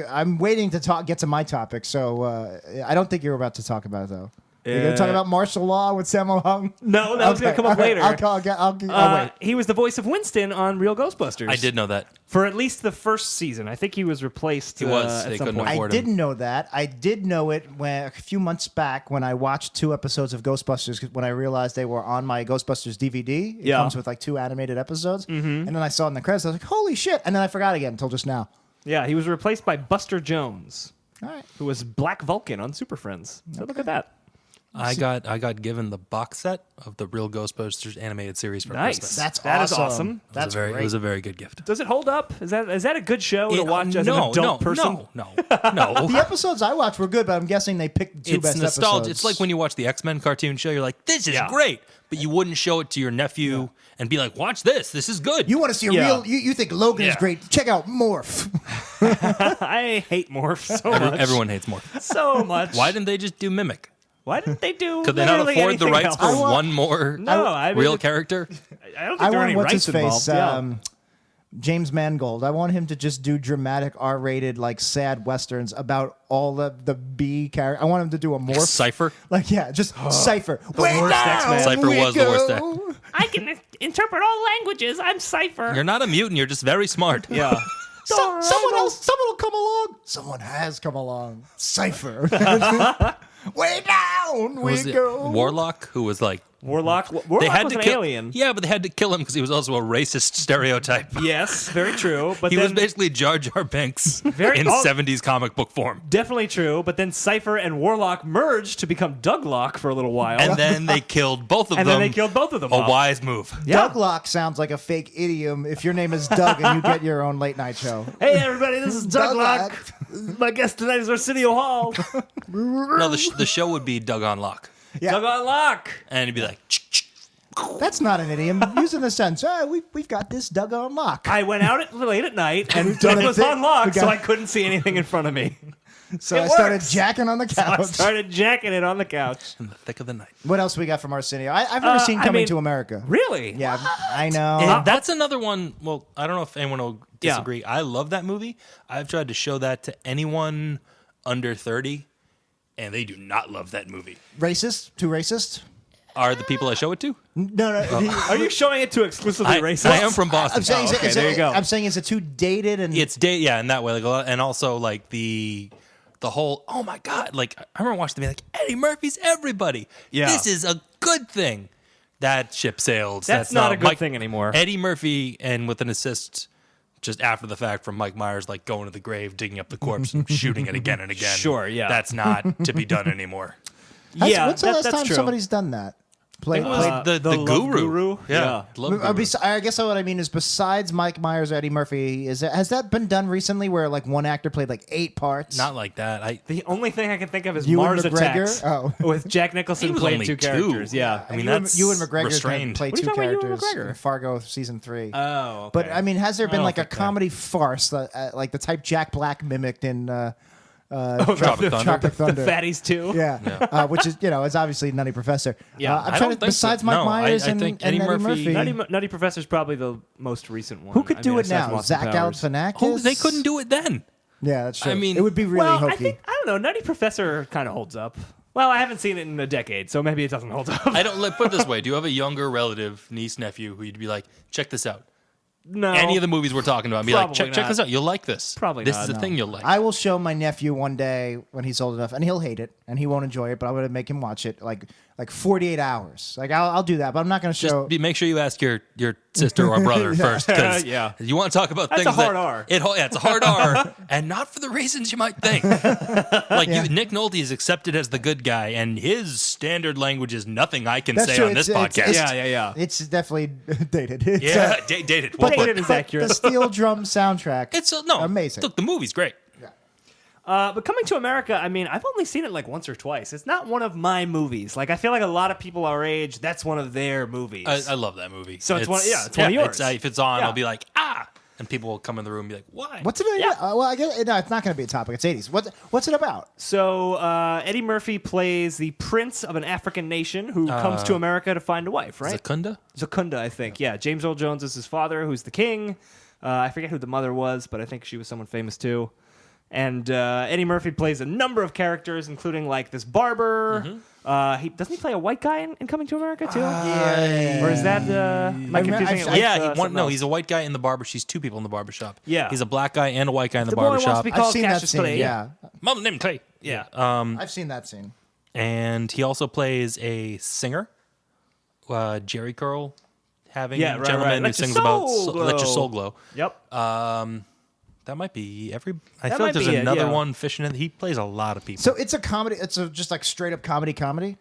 I'm waiting to get to my topic, so I don't think you're about to talk about it though. You're going to talk about martial law with Sammo Hung? No, that was going to come up all right, later. I'll wait. He was the voice of Winston on Real Ghostbusters. I did know that. For at least the first season. I think he was replaced He was. at They some couldn't point. afford I him. didn't know that. I did know it a few months back when I watched 2 episodes of Ghostbusters when I realized they were on my Ghostbusters DVD. It Yeah. comes with like 2 animated episodes. Mm-hmm. And then I saw it in the credits. I was like, holy shit. And then I forgot again until just now. Yeah, he was replaced by Buster Jones, All right. who was Black Vulcan on Super Friends. So look at that. I got given the box set of the Real Ghostbusters animated series for Nice. Christmas. That is awesome. That's It great. was a very good gift. Does it hold up? Is that a good show to watch as no, an adult person? No. The episodes I watched were good, but I'm guessing they picked the 2 It's best nostalgia. episodes. It's like when you watch the X-Men cartoon show, you're like, this is Yeah. great. But you wouldn't show it to your nephew and be like, watch this. This is good. You want to see a Yeah. real... You think Logan is Yeah. great. Check out Morph. I hate Morph so much. Everyone hates Morph. So much. Why didn't they just do Mimic? Why didn't they do Could they not literally afford the anything rights else? for one more No, I mean, real character? I don't think I there are want any what's rights his involved. face, Yeah. James Mangold. I want him to just do dramatic R-rated like sad westerns about all the B characters. I want him to do a morph. Cypher? Like just Cypher. Way worst down X-Man. Cypher we was the worst go. I can interpret all languages. I'm Cypher. You're not a mutant. You're just very smart. Yeah. Someone will come along. Someone has come along. Cypher. Way down we Was it go. Warlock, who was like... Warlock was an kill, alien. Yeah, but they had to kill him because he was also a racist stereotype. Yes, very true. But He then, was basically Jar Jar Binks Very- in oh. 70s comic book form. definitely true. But then Cypher and Warlock merged to become Douglock for a little while. And then they killed both of And them. then they killed both of them A off. wise move. Yeah. Douglock sounds like a fake idiom if your name is Doug and you get your own late night show. Hey everybody, this is Douglock. My guest tonight is Arsenio Hall. No, the show would be Doug on Lock. Yeah. Doug on lock. And he'd be like... That's not an idiom. Use in the sense, we've got this Doug on lock. I went out late at night and done Doug it was thick. on lock, We got- so I couldn't see anything in front of me. So It I started works. jacking on the couch. I started jacking it on the couch. In the thick of the night. What else we got from Arsenio? I've never seen Coming to America. Really? Yeah, I know. And that's another one. Well, I don't know if anyone will disagree. I love that movie. I've tried to show that to anyone under 30, and they do not love that movie. Racist? Too racist? Are the people I show it to? No. Are you showing it to exclusively racist? I am from Boston. I'm saying, there you go. I'm saying, is it too dated? And It's in that way, like, and also like the whole. Oh my god! Like I remember watching the like Eddie Murphy's everybody. Yeah. This is a good thing. That ship sailed. That's not a good thing anymore. Eddie Murphy, and with an assist just after the fact from Mike Myers, like going to the grave, digging up the corpse, and shooting it again and again. Sure, yeah. That's not to be done anymore. when's the last that's time true. somebody's done that? Played The Love guru. Yeah. Love Guru. I guess what I mean is, besides Mike Myers or Eddie Murphy, has that been done recently where like one actor played like 8 parts? Not like that. The only thing I can think of is Ewan Mars McGregor? Attacks Oh. with Jack Nicholson He was playing only 2 characters. Yeah. I mean, Ewan that's McGregor restrained. played What are 2 you talking about, Ewan characters McGregor? in Fargo season 3. Oh, okay. But I mean, has there been don't like a think that- comedy farce like the type Jack Black mimicked in Tropic Thunder. Tropic the Thunder? Fatties too. Yeah, which is is obviously Nutty Professor. Yeah, I'm I trying don't to, think so. besides Mike No, Myers I and think and Eddie Eddie Murphy- Murphy. Nutty Professor's probably the most recent one. Who could do it aside from now? Austin Zach Powers. Galifianakis? Oh, they couldn't do it then. Yeah, that's true. I mean- it would be really Well, hokey. I don't know. Nutty Professor kind of holds up. Well, I haven't seen it in a decade, so maybe it doesn't hold up. I don't. Put it this way: do you have a younger relative, niece, nephew, who you'd be like, check this out? No. Any of the movies we're talking about, and be like, Probably check not. this out. You'll like this. Probably this not, is the no. thing you'll like. I will show my nephew one day when he's old enough, and he'll hate it, and he won't enjoy it. But I'm going to make him watch it like 48 hours. Like I'll do that, but I'm not going to show. Make sure you ask your sister or brother first, because Yeah. you want to talk about That's things a hard that R. It's a hard R, and not for the reasons you might think. Nick Nolte is accepted as the good guy, and his standard language is nothing I can That's say true. on this It's- podcast. Yeah. It's definitely dated. It's, Yeah, dated. But Well, dated is but accurate. the steel drum soundtrack. it's amazing. Look, the movie's great. But Coming to America, I mean, I've only seen it like once or twice. It's not one of my movies. Like, I feel like a lot of people our age, that's one of their movies. I love that movie. So it's one of yours. If it's on, Yeah. I'll be like, and people will come in the room and be like, why? What's it about? Well, I guess no, it's not going to be a topic. It's 80s. What's it about? So Eddie Murphy plays the prince of an African nation who comes to America to find a wife, right? Zakunda? Zakunda, I think. Yeah, James Earl Jones is his father, who's the king. I forget who the mother was, but I think she was someone famous too. And Eddie Murphy plays a number of characters, including like this barber. Doesn't he play a white guy in Coming to America too? Yeah. Or is that am I confusing it with, something else? He's a white guy in the barber. She's 2 people in the barber shop. Yeah. He's a black guy and a white guy in the The boy barber wants to shop. be I've called seen that Cassius scene. Clay. Yeah, Mom named Clay. Yeah. I've seen that scene. And he also plays a singer, Jerry Curl, having Yeah, right, gentleman right. who Let your sings about soul Let Your glow. Soul Glow. Yep. That might be every. That I feel might like there's be it, another yeah. one fishing in. He plays a lot of people. So it's a comedy. It's just like straight up comedy.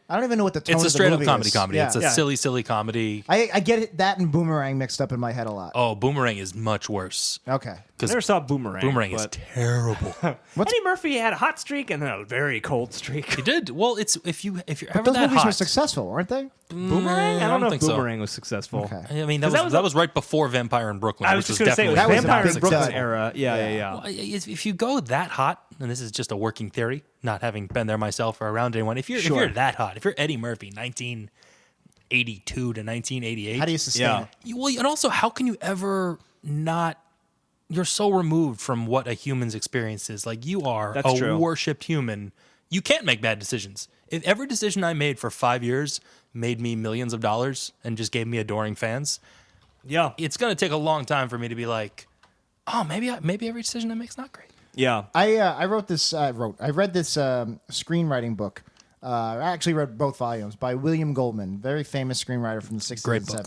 I don't even know what the tone It's a of the straight up movie comedy is. comedy. Yeah. It's a silly comedy. I get it, that and Boomerang mixed up in my head a lot. Oh, Boomerang is much worse. Okay. I Because never saw Boomerang. Boomerang is but terrible. Eddie Murphy had a hot streak and then a very cold streak. He did. Well, it's if you're ever Those that movies hot. were successful, weren't they? Boomerang? I don't know if think so. Boomerang was successful. Okay. I mean, 'Cause that was right before Vampire in Brooklyn. I was which just going to say, it was definitely That was a Vampire big in Brooklyn dud. era. Yeah. Well, if you go that hot, and this is just a working theory, not having been there myself or around anyone, if you're that hot, if you're Eddie Murphy, 1982 to 1988, How do you sustain Yeah. it? and also, how can you ever not? You're so removed from what a human's experience is. Like, you are That's a true. worshipped human. You can't make bad decisions. If every decision I made for 5 years made me millions of dollars and just gave me adoring fans, Yeah. it's going to take a long time for me to be like, oh, maybe every decision I make is not great. Yeah. I wrote this. I read this screenwriting book. I actually read both volumes by William Goldman, very famous screenwriter from the 60s Great and book.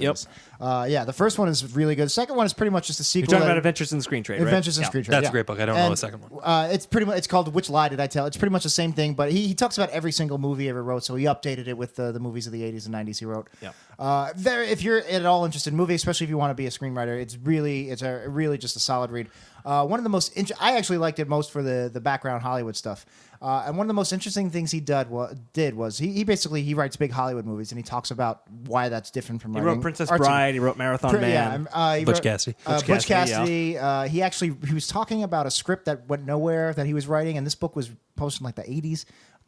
70s. The first one is really good. The second one is pretty much just a You're sequel. talking that- about Adventures in Screen Trade, right? Adventures in Yeah. Screen Trade. That's yeah. a great book. I don't know the second one. It's called Which Lie Did I Tell? It's pretty much the same thing, but he talks about every single movie he ever wrote. So he updated it with the movies of the 80s and 90s he wrote. Yeah. If you're at all interested in movies, especially if you want to be a screenwriter, it's really just a solid read. One of the most I actually liked it most for the background Hollywood stuff. And one of the most interesting things he did was he basically writes big Hollywood movies and he talks about why that's different from He writing wrote Princess artsy- Bride. He wrote Marathon Man. he Butch wrote- Cassidy. Butch Cassidy, Cassidy. He was talking about a script that went nowhere that he was writing, and this book was published in like the 80s.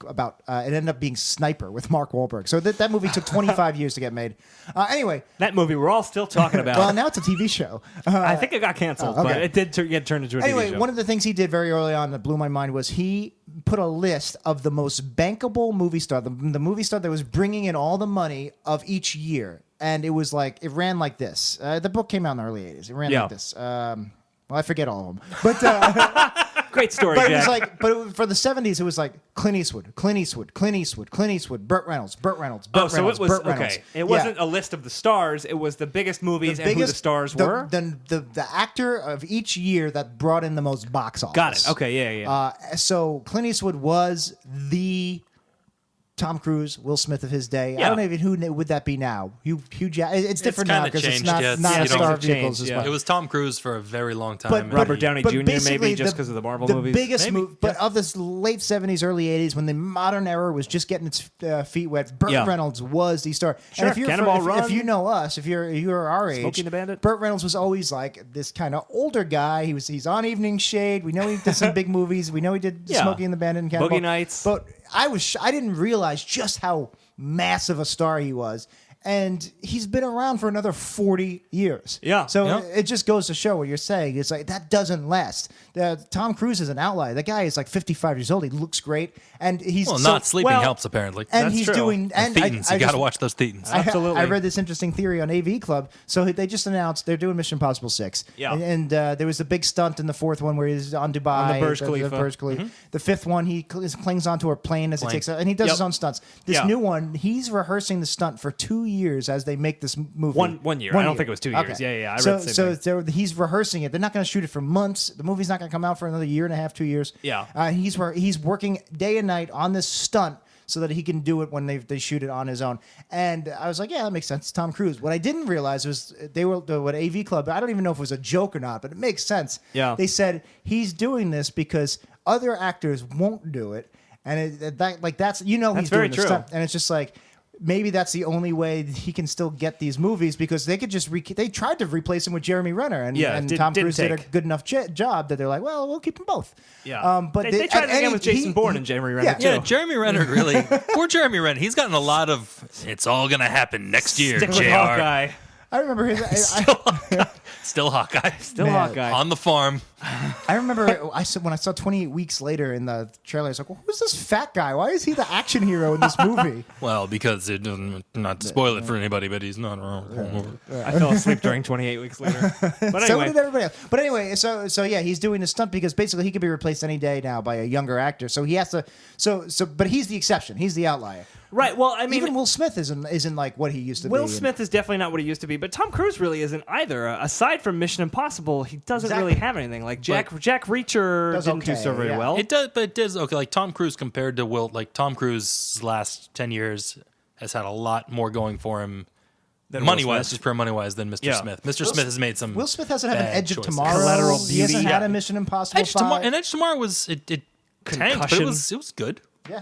About it ended up being Sniper with Mark Wahlberg. So that movie took 25 years to get made. Anyway, That movie we're all still talking about. well, now it's a TV show. I think it got canceled, okay. but it did get turned into a Anyway, TV show. one of the things he did very early on that blew my mind was he put a list of the most bankable movie star, the movie star that was bringing in all the money of each year. And it was like, it ran like this. The book came out in the early 80s. It ran like this. Well, I forget all of them. But Great story, but it Jack. was like, for the 70s, it was like Clint Eastwood, Clint Eastwood, Clint Eastwood, Clint Eastwood, Burt Reynolds, Burt Reynolds, Burt so Reynolds, it was Burt Reynolds. okay. It wasn't a list of the stars. It was the biggest movies and who the stars were. The actor of each year that brought in the most box office. Got it. Okay, yeah. So Clint Eastwood was the Tom Cruise, Will Smith of his day. Yeah. I don't know even who would that be now. Hugh it's different now kinda because it's changed, not, yeah. not a It's- star it's of vehicles changed, as yeah. well. It was Tom Cruise for a very long time. But and Robert he- Downey But Jr. basically, maybe just because of the Marvel movies. biggest Maybe, move, but of this late 70s, early 80s, when the modern era was just getting its feet wet, Burt Reynolds was the star. Sure, And if you're Cannonball if Run. you know us, if you're our age, Smokey and the Bandit. Burt Reynolds was always like this kind of older guy. He's on Evening Shade. We know he did some big movies. We know he did Yeah. Smokey and the Bandit and Cannonball. Boogie Nights. But I didn't realize just how massive a star he was. And he's been around for another 40 years. Yeah. So Yeah. it just goes to show what you're saying. It's like, that doesn't last. Tom Cruise is an outlier. The guy is like 55 years old. He looks great. And he's Well, so- not sleeping well, helps apparently. and That's he's true. doing and Thetans, you got to watch those Thetans. Absolutely. I read this interesting theory on AV Club. So they just announced they're doing Mission Impossible 6. Yeah. And there was a big stunt in the fourth one where he's on Dubai. On the Burj Khalifa. Burj Khalifa. The fifth one, he clings onto a plane as it takes out, and he does Yep. his own stunts. This Yeah. new one, he's rehearsing the stunt for 2 years as they make this movie. One year. I don't think it was 2 years. Yeah. I read the same thing. So he's rehearsing it. They're not going to shoot it for months. The movie's not going to come out for another year and a half, 2 years. Yeah. He's working day and night on this stunt so that he can do it when they shoot it on his own. And I was like, yeah, that makes sense. It's Tom Cruise. What I didn't realize was what AV Club, I don't even know if it was a joke or not, but it makes sense. Yeah. They said he's doing this because other actors won't do it. And that's he's very doing the true. stunt. And it's just like, maybe that's the only way he can still get these movies, because they could just they tried to replace him with Jeremy Renner, and Tom Cruise did a good enough job that they're like, well, we'll keep them both. Yeah. But they tried it again with Jason Bourne and Jeremy Renner too. Yeah, Jeremy Renner really. Poor Jeremy Renner. He's gotten a lot of. It's all gonna happen next year. Stick with Jr. Hawkeye. I remember his. Still Hawkeye. Still Man. Hawkeye. On the farm. I remember when I saw 28 Weeks Later in the trailer, I was like, well, who's this fat guy? Why is he the action hero in this movie? Well, because it doesn't. Not to spoil it for anybody, but he's not around. I fell asleep during 28 Weeks later. But So anyway, did everybody else. But anyway, so yeah, he's doing the stunt because basically he could be replaced any day now by a younger actor. So he has to. But he's the exception. He's the outlier. right. Well, I mean, Even Will Smith isn't like what he used to be. Will Smith is definitely not what he used to be, but Tom Cruise really isn't either. Aside from Mission Impossible, he doesn't Exactly. really have anything. Like Jack Reacher Does didn't do okay, so very yeah. well. It does, but it does okay. Like Tom Cruise compared to Will, like Tom Cruise's last 10 years has had a lot more going for him, money wise, just pure money wise, than Mr. Yeah. Smith. Mr. Smith has made some. Will Smith hasn't had an bad Edge of choices. Tomorrow. Collateral He hasn't Beauty. had Yeah. a Mission Impossible Edge Tomorrow, 5. and Edge Tomorrow was it tanked, but Concussion. it was good. Yeah.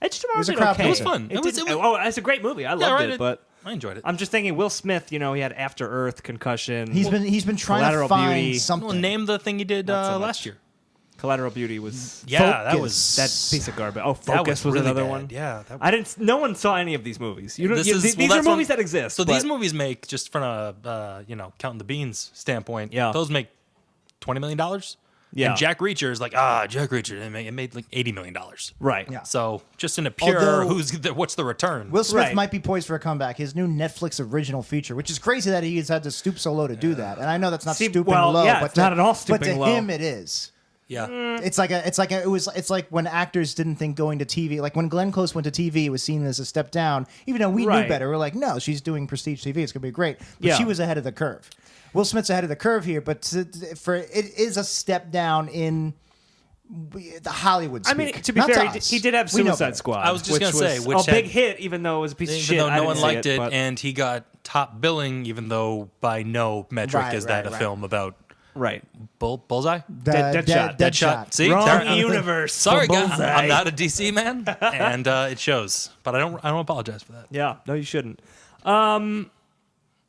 Edge Tomorrow It was a did crowd okay. pleaser. It was fun. It was- didn't- oh, it's a great movie. I loved right, it, but I enjoyed it. I'm just thinking Will Smith. He had After Earth, Concussion. He's been trying to Collateral find Beauty. something. Well, name the thing he did Not so much. last year. Collateral Beauty was Yeah, that Focus. was that piece of garbage. Oh, That Focus was really another bad. one. Yeah, that I didn't. No one saw any of these movies. You don't. This You, is- these well, are that's one- movies that exist. So but- these movies make, just from a counting the beans standpoint, Yeah. those make $20 million. Yeah. And Jack Reacher is like, Jack Reacher, it made like $80 million. right. Yeah. So just in a pure, Although- what's the return? Will Smith Right. might be poised for a comeback. His new Netflix original feature, which is crazy that he's had to stoop so low to do that. And I know that's not See, stooping well, low, yeah, but it's not at all stooping But to low. him, it is. Yeah. It's like when actors didn't think going to TV, like when Glenn Close went to TV, it was seen as a step down. Even though we knew Right. better, we're like, no, she's doing prestige TV. It's gonna be great. But Yeah. she was ahead of the curve. Will Smith's ahead of the curve here, but it is a step down in the Hollywood. I mean, speak. to be Not fair, us. he did have We know Suicide better. Squad. I was just which gonna say, was which a big had- hit, even though it was a piece of Even shit. though I no one didn't see liked it, but- and he got top billing, even though by no metric Right, is that right, a right. film about right. Bullseye. Deadshot. Deadshot. See, Wrong There- universe. Sorry, for guys, Bullseye. I'm not a DC man, and it shows. But I don't apologize for that. Yeah, no, you shouldn't.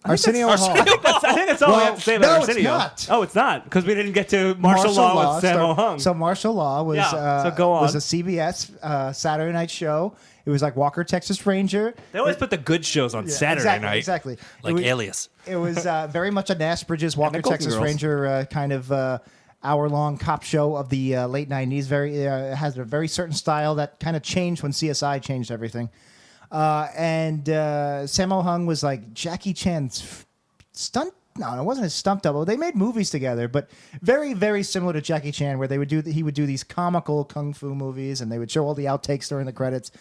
Arsenio Hall. I think that's all we have to say about no, Arsenio. it's not. Oh, it's not, because we didn't get to martial law with Sammo Hung. So martial law was So go on. was a CBS Saturday night show. It was like Walker, Texas Ranger. They always put the good shows on Saturday night. Exactly. Like Alias. It was very much a Nash Bridges, Walker, Golden Texas Girls. Ranger kind of hour-long cop show of the late 90s. It has a very certain style that kind of changed when CSI changed everything. And Sammo Hung was like Jackie Chan's stunt. No, it wasn't his stunt double. They made movies together, but very, very similar to Jackie Chan, where he would do these comical kung fu movies, and they would show all the outtakes during the credits.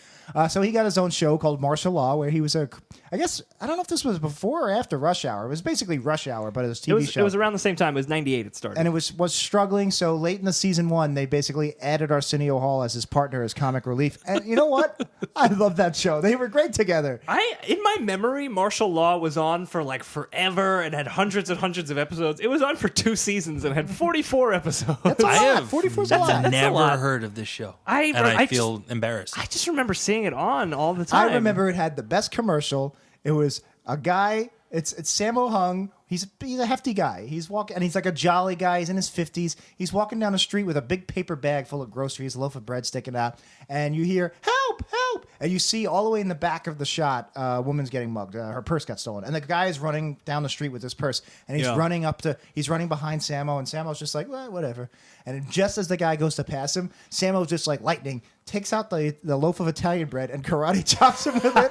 So he got his own show called Martial Law, where he was I guess I don't know if this was before or after Rush Hour. It was basically Rush Hour, but it was a TV show. It was around the same time. It was 98 it started. And it was struggling. So late in the season 1, they basically added Arsenio Hall as his partner as comic relief. And you know what? I love that show. They were great together. In my memory, Martial Law was on for like forever and had hundreds and hundreds of episodes. It was on for 2 seasons and had 44 episodes. That's a I lot. have 44 is a lot. That's a never lot. heard of this show. I I feel embarrassed. I just remember seeing it on all the time. I remember it had the best commercial. It was a guy. It's Sammo Hung. He's a hefty guy. He's walking, and he's like a jolly guy. He's in his 50s. He's walking down the street with a big paper bag full of groceries, a loaf of bread sticking out, and you hear "Help! Help!" And you see all the way in the back of the shot, a woman's getting mugged. Her purse got stolen, and the guy is running down the street with his purse, and he's running behind Sammo, and Sammo's just like, well, whatever. And just as the guy goes to pass him, Sammo's just like lightning takes out the loaf of Italian bread and karate chops him with it.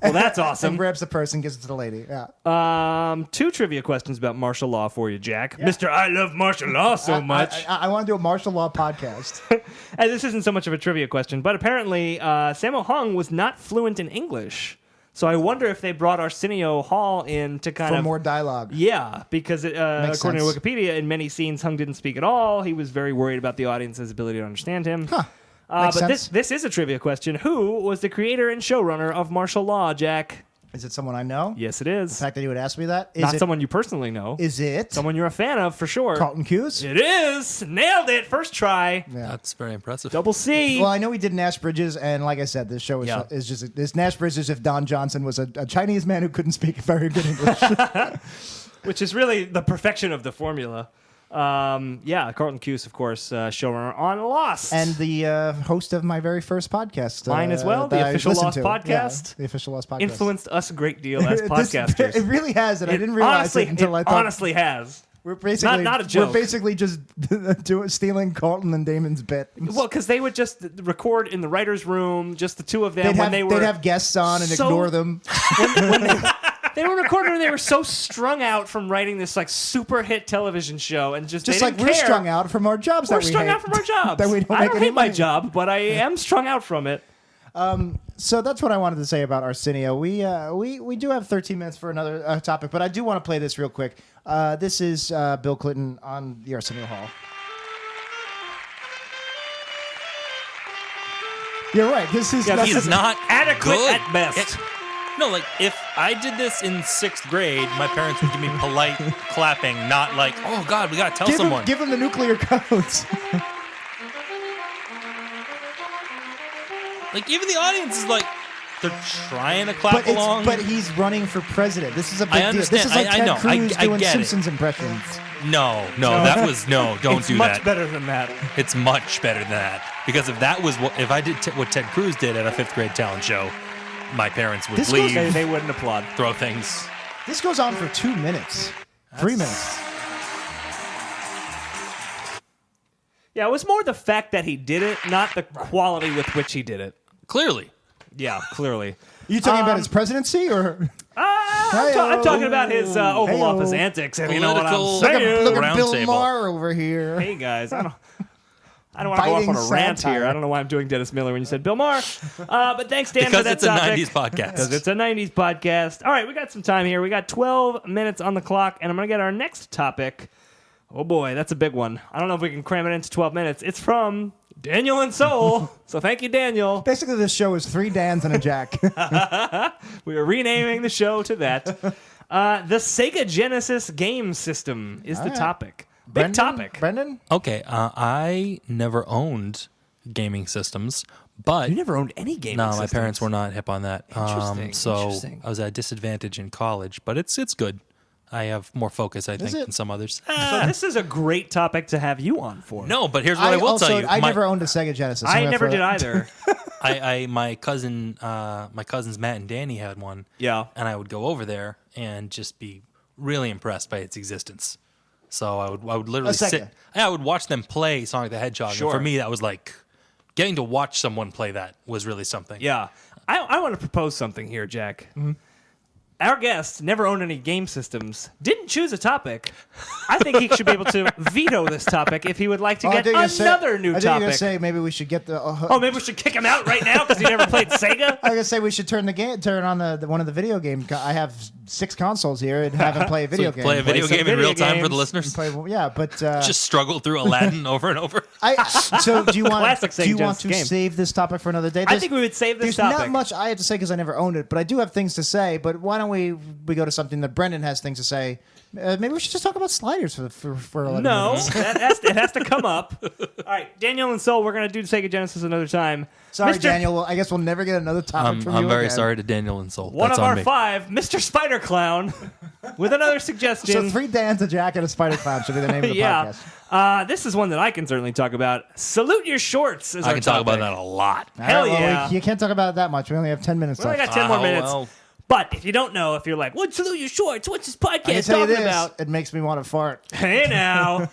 Well, that's awesome. And grabs the purse and gives it to the lady. Yeah. 2 trivia questions about martial law for you, Jack. Mr. I love martial law so much. I want to do a martial law podcast. And this isn't so much of a trivia question, but apparently Sammo Hung was not fluent in English. So I wonder if they brought Arsenio Hall in to kind For of more dialogue. Yeah, because according sense. to Wikipedia, in many scenes, Hung didn't speak at all. He was very worried about the audience's ability to understand him. Makes But sense. this is a trivia question. Who was the creator and showrunner of martial law, Jack? Is it someone I know? Yes, it The is. fact that you would ask me that? Is Not it, someone you personally know. Is it Someone you're a fan of for sure. Carlton Cuse? It is. Nailed it. First try. Yeah. That's very impressive. Double C. Well, I know he did Nash Bridges, and like I said, this show is just this Nash Bridges if Don Johnson was a Chinese man who couldn't speak very good English. Which is really the perfection of the formula. Carlton Cuse, of course, showrunner on Lost. And the host of my very first podcast. Mine as well, the that I Official listened Lost to. podcast. Yeah, the Official Lost podcast. Influenced us a great deal as podcasters. It really has, and I didn't realize it until I thought. honestly has. We're basically not a joke. We're basically just stealing Carlton and Damon's bit. Well, because they would just record in the writer's room, just the two of them. They'd have guests on and so- ignore them. They were recording when they were so strung out from writing this like super hit television show, and just Just they like didn't we're care. strung out from our jobs. We're that we strung hate. out from our jobs. That we don't I make don't any hate my money. job, but I am strung out from it. So that's what I wanted to say about Arsenio. We do have 13 minutes for another topic, but I do want to play this real quick. This is Bill Clinton on the Arsenio Hall. You're right. This is He's not Adequate good. at best. No, like if I did this in 6th grade, my parents would give me polite clapping, not like, "Oh God, we gotta tell someone." Give him the nuclear codes. Like even the audience is like, they're trying to clap along. But he's running for president. This is a big I deal. understand. This is like I Ted know. Cruz I doing get it. Simpsons impressions. No, that was no. Don't It's do much that. better than that. It's much better than that. Because if that was if I did what Ted Cruz did at a 5th grade talent show, my parents would This goes- leave, They wouldn't applaud. throw things. This goes on for 2 minutes. 3 minutes. Yeah, it was more the fact that he did it, not the quality with which he did it. Clearly. Yeah, clearly. You talking about his presidency or I'm talking about his Oval Hey-o. Office antics, if you know what I'm Political- saying. look at Round Bill table. Maher over here? Hey, guys, I don't want to go off Biting on a rant satire. here. I don't know why I'm doing Dennis Miller when you said Bill Maher. But thanks, Dan, Because for that it's a topic. 90s podcast. Because it's a 90s podcast. All right, we got some time here. We got 12 minutes on the clock, and I'm going to get our next topic. Oh, boy, that's a big one. I don't know if we can cram it into 12 minutes. It's from Daniel and Soul. So thank you, Daniel. Basically, this show is 3 Dans and a Jack. We are renaming the show to that. The Sega Genesis game system is the right. topic. Big topic. Brendan? Okay, I never owned gaming systems, But You never owned any gaming no, my systems. parents were not hip on that. Interesting, So interesting. I was at a disadvantage in college, but it's good. I have more focus, I think, it? than some others. So this is a great topic to have you on for. No, but here's what I will also, tell you. I never owned a Sega Genesis. I never did either. My cousins Matt and Danny had one. Yeah. And I would go over there and just be really impressed by its existence. So I would literally Sega. sit. I would watch them play Sonic the Hedgehog. Sure. And for me, that was like getting to watch someone play that was really something. Yeah. I want to propose something here, Jack. Our guest never owned any game systems, didn't choose a topic. I think he should be able to veto this topic if he would like to get another new I think you're topic. going to say maybe we should get the... Oh, maybe we should kick him out right now because he never played Sega? I was going to say we should turn on the one of the video games. I have 6 consoles here and haven't played a video game. Play a video some game in video real time for the games. listeners. Yeah, but... Just struggle through Aladdin over and over. So do you want Classic do you Sega want to game. save this topic for another day? I think we would save this There's topic. not much I have to say because I never owned it, but I do have things to say. But why don't we go to something that Brendan has things to say? Maybe we should just talk about sliders for 11 No, minutes. it has to come up. All right, Daniel and Sol, we're going to do Sega Genesis another time. Sorry, Mr. Daniel. Well, I guess we'll never get another topic from you I'm very again. sorry to Daniel and Soul. One That's of on our me. 5, Mr. Spider Clown, with another suggestion. So 3 Dans, a Jack, and a Spider Clown should be the name of the yeah. podcast. This is one that I can certainly talk about. Salute your shorts is I our can talk about topic. that a lot. Hell All right, well, yeah. you can't talk about it that much. We only have 10 minutes We only left. got 10 more Oh, minutes. well. But if you don't know, if you're like, what, Salute Your Shorts? What's this I can podcast tell you talking this, about? it makes me want to fart. Hey now.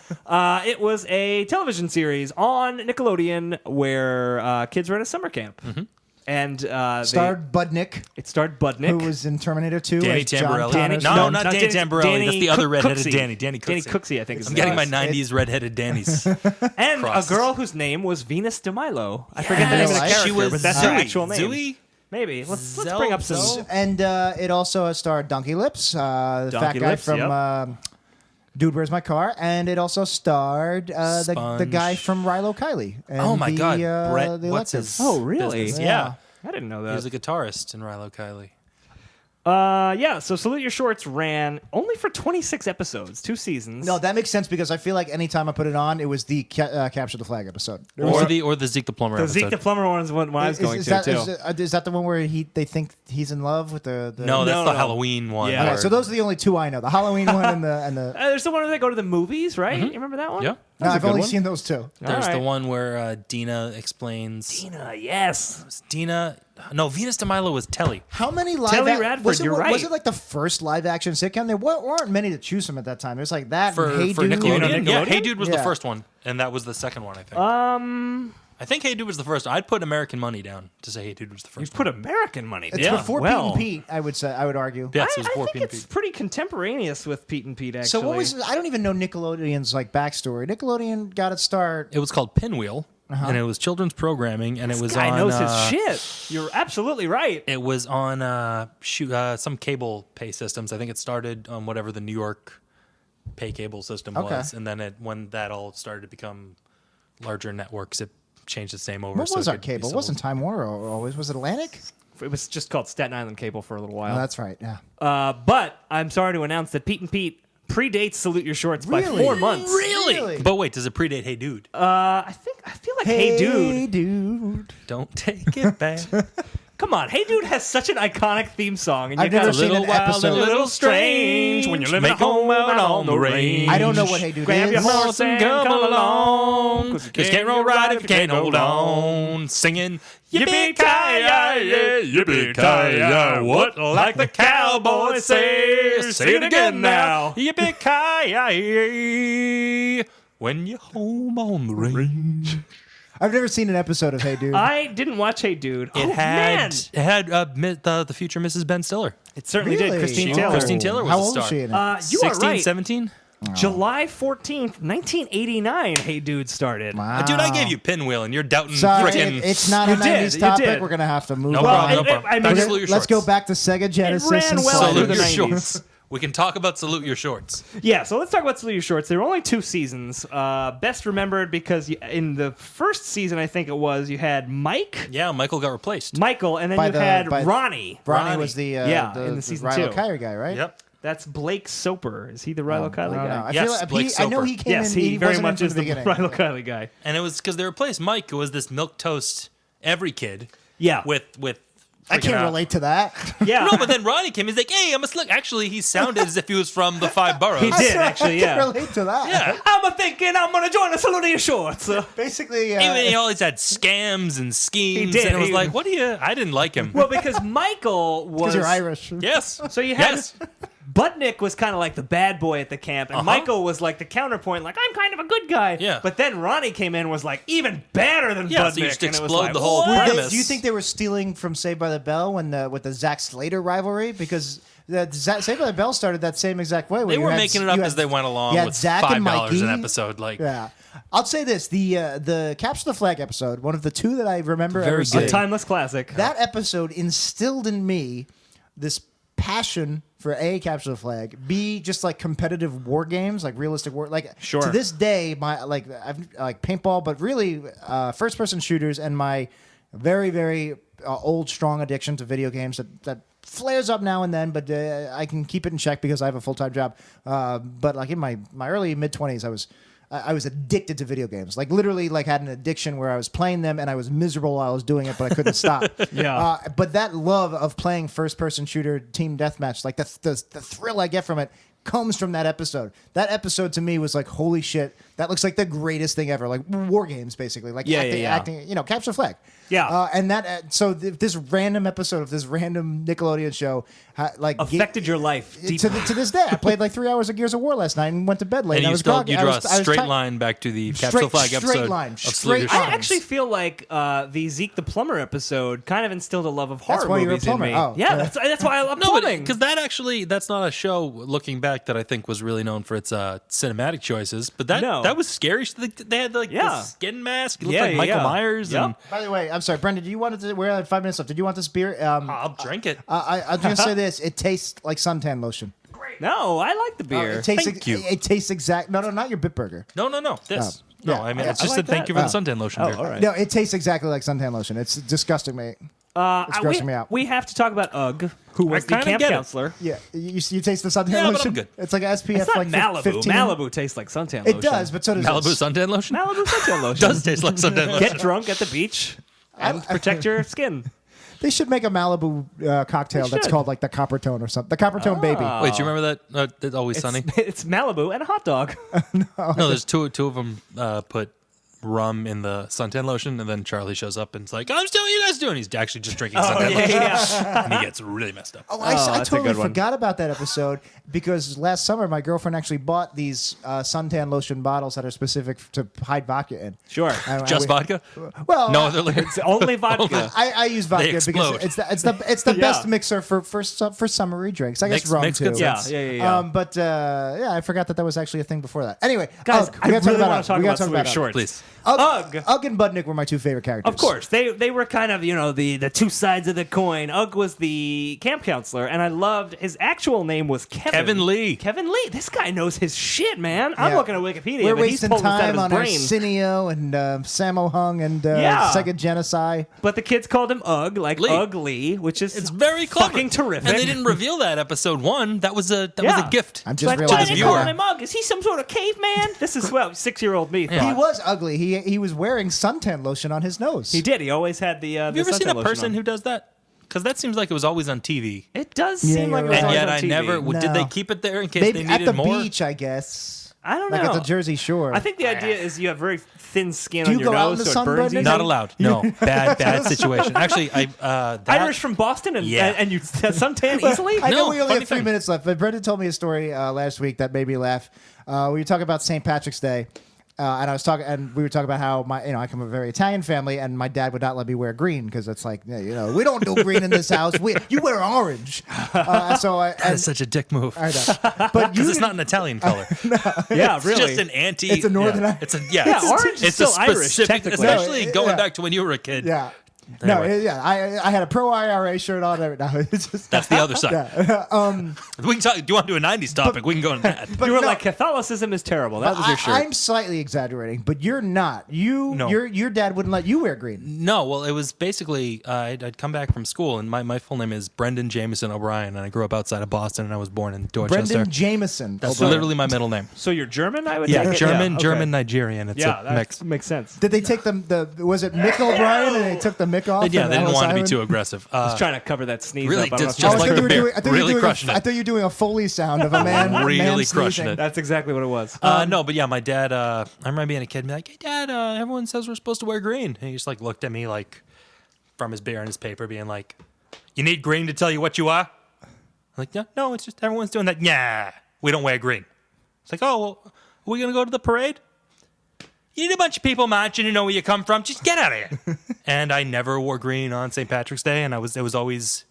It was a television series on Nickelodeon where kids were at a summer camp. Mm-hmm. And Starred Budnick, it starred Budnick. who was in Terminator 2 Danny as John Tamborelli. Connor's No, son. not Danny Tamborelli. That's the other redheaded Cooksey. Danny. Danny Danny Cooksey. Cooksey, I think is I'm his getting my name. 90s redheaded Dannies. And crossed. a girl whose name was Venus DeMilo. I forget the name of the Yes. character, She was but that's Zooey. her actual name. Zooey? Maybe. Let's bring up some. Zo- And it also starred Donkey Lips, the fat Donkey guy Lips, from yep. Dude, Where's My Car? And it also starred the Sponge. guy from Rilo Kiley. And Oh my God, the Brett. the What's Electric. his? Oh, really? business? Yeah. Yeah. I didn't know He that. was a guitarist in Rilo Kiley. Yeah, so Salute Your Shorts ran only for 26 episodes, 2 seasons. No, that makes sense because I feel like anytime I put it on, it was the Capture the Flag episode. It was- Or the Zeke the Plumber the episode. Zeke the Plumber one is one I was going is to, that, too. is that the one where they think he's in love with the No, that's No, the no. Halloween one. Yeah. Okay, where- so those are the only 2 I know: the Halloween one and the. There's the one where they go to the movies, right? You remember that one? Yeah. No, That's a I've good only one. seen those 2. There's All the right. one where Dina explains. Yes. Dina. No, Venus DeMilo was Telly. How many live? Telly Radford, was it, you're Was right. it like the first live action sitcom? There weren't many to choose from at that time. There's like that. For, and Hey for Dude. Nickelodeon. Yeah, Nickelodeon? Hey Dude was the Yeah. first one, and that was the second one, I think. I think Hey Dude was the first. I'd put American Money down to say Hey Dude was the You first put one. American money. It's down. before well, Pete and Pete. I would say. I would argue. Yes, it was I before think Pete and it's Pete. pretty contemporaneous with Pete and Pete, actually. So what was? I don't even know Nickelodeon's like backstory. Nickelodeon got its start. It was called Pinwheel, and it was children's programming, and it was Guy on. knows his shit. You're absolutely right. It was on some cable pay systems. I think it started on whatever the New York pay cable system Okay. was, and then when that all started to become larger networks, it changed its name over. What so was it our could be cable? It sold. wasn't Time Warner always. Was it Atlantic? It was just called Staten Island Cable for a little while. Oh, that's right. Yeah. But I'm sorry to announce that Pete and Pete predates Salute Your Shorts by Really? 4 months. Really? But wait, does it predate Hey Dude? I feel like Hey Dude. Dude. Don't take it back. Come on, Hey Dude has such an iconic theme song, and I've you got never a seen little an wild episode. and a little strange when you're living Make at home out on the range. I don't know what Hey Dude Grab is. your horse and come along, 'cause Cause you can't roll right if you can't hold on. Singing yippee-ki-yay, yippee-ki-yay, what like the cowboys say. Say it again now. Yippee-ki-yay, when you're home on the range. I've never seen an episode of Hey Dude. I didn't watch Hey Dude. It had the future Mrs. Ben Stiller. It certainly Really? did. Christine Oh. Taylor. Christine Taylor was How a old star. is she in it? You 16, are right. 17? July 14th, 1989, Hey Dude started. Wow. Dude, I gave you Pinwheel, and you're doubting Sorry, frickin'. it's not a You did, 90s you topic. did. We're going to have to move No on. problem, no it- problem. I mean, Back to it- Salute Your Let's Shorts. go back to Sega Genesis ran and well Salute through Salute the Your 90s. Shorts. We can talk about Salute Your Shorts. Yeah, so let's talk about Salute Your Shorts. There were only 2 seasons. Best remembered because in the first season, I think it was, you had Mike, Yeah, Michael got replaced. Michael, and then By you the- had by- Ronnie. Ronnie was the in the season Rilo 2. Kiley guy, right? Yep. That's Blake Soper. Is he the Rilo Kiley I don't know. guy? I Yes, feel like Blake I know Soper. he came Yes, in. he very wasn't in much from is the beginning. Rilo Kiley guy. And it was because they replaced Mike, who was this milquetoast every kid. Yeah. With I can't relate to that. Yeah. No, but then Ronnie came. He's like, "Hey, I'm a slick." Actually, he sounded as if he was from the Five Boroughs. He did, actually, I yeah. can't relate to that. Yeah. I'm thinking I'm going to join a salute of your shorts. Basically, Even he always had scams and schemes. He did. And it was like, what do you? I didn't like him. Well, because Michael was... because you're Irish. Yes. So you had... Yes. Budnick was kind of like the bad boy at the camp, and Michael was like the counterpoint, like, I'm kind of a good guy. Yeah. But then Ronnie came in and was like, even badder than Yeah, Budnick. so you just and it was explode like, the whole what? premise. Do you think they were stealing from Saved by the Bell with the Zack Slater rivalry? Because Saved by the Bell started that same exact way. They were making it up as they went along with Zach and $5 an Mikey. episode. Like, Yeah. I'll say this: the Capture the Flag episode, one of the two that I remember Very ever good. seeing. A timeless classic. That episode instilled in me this passion for A, Capture the Flag, B, just like competitive war games, like realistic war. Like Sure. to this day, I've like paintball, but really first person shooters, and my very very old strong addiction to video games that flares up now and then, but I can keep it in check because I have a full time job. But like in my early mid 20s, I was addicted to video games. Like literally, like had an addiction where I was playing them and I was miserable while I was doing it, but I couldn't stop. Yeah. But that love of playing first-person shooter team deathmatch, like the thrill I get from it, comes from that episode. That episode to me was like, holy shit, that looks like the greatest thing ever. Like war games, basically. Like acting, capture the flag. Yeah. And that this random episode of this random Nickelodeon show affected your life deeply. to this day. I played like 3 hours of Gears of War last night and went to bed late. and I you was still groggy. you I draw was- a I was straight tired. line back to the Capture the Flag Straight episode line, of straight Swedish line. I Arms. actually feel like the Zeke the Plumber episode kind of instilled a love of horror That's why you're a movies in plumber. me. Oh, yeah, yeah. that's why I love No, plumbing. because that's not a show. Looking back, that I think was really known for its cinematic choices. But that was scary. They had like the skin mask. It looked like Michael Myers. Yep. And By the way, I'm sorry, Brendan. We had 5 minutes left. Did you want this beer? I'll drink it. I'm going to say this. It tastes like suntan lotion. No, I like the beer. It tastes. Thank you. It tastes exact. No, not your Bitburger. No. This. yeah. No, I mean, I it's just like said thank that. you for the suntan lotion. beer. all right. No, it tastes exactly like suntan lotion. It's disgusting, mate. It's grossing me out. We have to talk about Ugg, who was the kinda camp get it. counselor. Yeah, you taste the suntan Yeah, but lotion. I'm good. It's like SPF It's not like Malibu. 15. Malibu tastes like suntan lotion. It does, but so does Malibu this. suntan lotion Malibu suntan lotion does taste like suntan lotion. Get drunk at the beach and protect your skin. They should make a Malibu cocktail that's should. called like the Copper Tone or something. The Copper Tone Baby. Wait, you remember that? It's Always Sunny. It's Malibu and a hot dog. No, there's two of them put rum in the suntan lotion, and then Charlie shows up and it's like, "I'm still what you guys doing?" He's actually just drinking suntan lotion, and he gets really messed up. I that's a totally good one. forgot about that episode because last summer my girlfriend actually bought these suntan lotion bottles that are specific to hide vodka in. Sure. Just vodka? Well, No other liquor. It's only vodka. I use vodka because explode. it's the Yeah. best mixer for summery drinks. I guess rum makes too. good yeah, sense. yeah. But I forgot that was actually a thing before that. Anyway, Guys, Ugg. I We gotta really want Ugg. to talk We about gotta Swedish Ugg. shorts. Please. Ugg and Budnick were my two favorite characters. Of course, they were kind of the two sides of the coin. Ugg was the camp counselor, and I loved his actual name was Kevin. Kevin Lee. Kevin Lee. This guy knows his shit, man. I'm Yeah. looking at Wikipedia. We're but he's wasting pulling this out time of on his brain. Arsenio and Sammo Hung and Yeah. Sega Genocide. But the kids called him Ugg, like Lee. Ugg Lee, which is It's very clever. fucking terrific. And they didn't reveal that episode 1. That was a Yeah. gift. I'm It's just like, why realizing are they calling viewer. him Ugg? Is he some sort of caveman? This is 6-year-old me. he thought. was ugly. He was wearing suntan lotion on his nose. He did. He always had the. Have you ever seen a person who does that? Because that seems like it was always on TV. It does Yeah, seem like it you're was right. And always yet on I TV. never... No. Did they keep it there in case Maybe they at needed the more? beach, I guess. I don't Like know. at the Jersey Shore. I think the idea is you have very thin skin Do on you your go out in nose, the so sun, it burns Brendan? easy. Not allowed. No. Bad situation. Actually, Irish from Boston and Yeah. and you suntan easily? I know No, we only funny have 3 thing. minutes left, but Brendan told me a story last week that made me laugh. We were talking about St. Patrick's Day, and we were talking about how I come from a very Italian family, and my dad would not let me wear green because it's like, we don't do green in this house. You wear orange. That is such a dick move. I know. But Because it's not an Italian color. yeah, It's really. just an anti. It's a Northern. It's a Yeah, orange is it's still a Irish, specific, technically. especially No, going yeah. back to when you were a kid. Yeah. No, Anyway. yeah, I had a pro IRA shirt on. No, it's just, That's the other side. yeah. We can talk. Do you want to do a '90s topic? We can go into that. But you were no, like, Catholicism is terrible. That was your shirt. I'm slightly exaggerating, but you're not. No. Your dad wouldn't let you wear green. No, well, it was basically I'd come back from school, and my full name is Brendan Jameson O'Brien, and I grew up outside of Boston, and I was born in Dorchester. Brendan Jameson. That's O'Brien. literally my middle name. So you're German, I would Yeah, take it? German, okay. German, Nigerian. It's Yeah, a that mix. makes sense. Did they take was it Mick O'Brien and they took the Mick off? Yeah, and they didn't Ellis want to be Island? too aggressive. I was trying to cover that sneeze really, up. I don't know it's if you just guys like heard the it. beer. I thought Really you were crushing I it. thought you were doing a Foley sound of a man. Really man crushing sneezing. it. That's exactly what it was. No, but yeah, my dad. I remember being a kid and be like, "Hey, Dad, everyone says we're supposed to wear green." And he just like looked at me like from his beer and his paper, being like, "You need green to tell you what you are?" I'm like, no, it's just everyone's doing that. Yeah, we don't wear green. It's like, oh, well, are we gonna go to the parade? You need a bunch of people marching to know where you come from. Just get out of here. And I never wore green on St. Patrick's Day, and it was always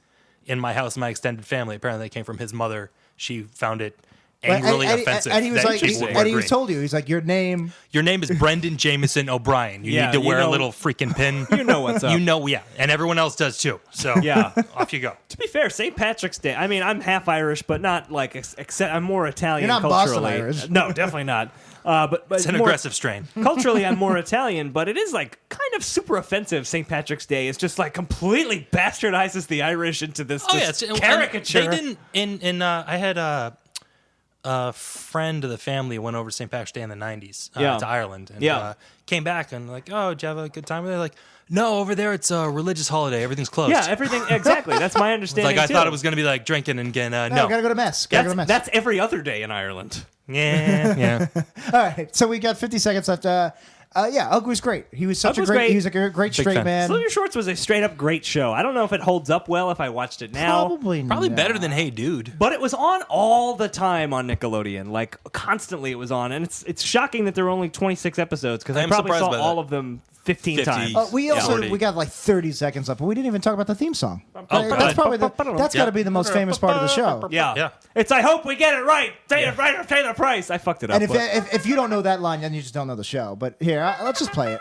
in my house, my extended family. Apparently, it came from his mother. She found it angrily offensive. And he was that like, people wear and he green. told you, he's like, your name. Your name is Brendan Jameson O'Brien. You Yeah, need to you wear know- a little freaking pin. You know what's up. You know, yeah. And everyone else does too. So Yeah. off you go. To be fair, St. Patrick's Day. I mean, I'm half Irish, but not like except I'm more Italian. You're not Boston culturally. Irish. No, definitely not. But It's an more- aggressive strain. Culturally, I'm more Italian, but it is like kind of super offensive. St. Patrick's Day is just like completely bastardizes the Irish into this, this and caricature. They didn't. I had a friend of the family who went over to St. Patrick's Day in the '90s to Ireland, and came back and like, oh, did you have a good time? They're like, no, over there it's a religious holiday. Everything's closed. Yeah, everything exactly. That's my It's understanding. like I too. thought it was going to be like drinking and getting No, no. gotta go to mess. Gotta go to mess. That's every other day in Ireland. Yeah. All right, so we got 50 seconds left. Yeah, Ugg was great. He was such Ugg a was great. great. He was a great straight fan. man. Slim Your Shorts was a straight up great show. I don't know if it holds up well if I watched it now. Probably Probably not. better than Hey Dude. But it was on all the time on Nickelodeon. Like constantly it was on. And it's shocking that there were only 26 episodes because I I'm probably surprised saw by that. all of them 15 50. times. We also 40. we got like 30 seconds left, but we didn't even talk about the theme song. Oh, That's good. probably that's got to be the most famous part of the show. Yeah. Yeah. It's I hope we get it right. Say it right or pay the price. I fucked it up. And but- if you don't know that line, then you just don't know the show. But here, let's just play it.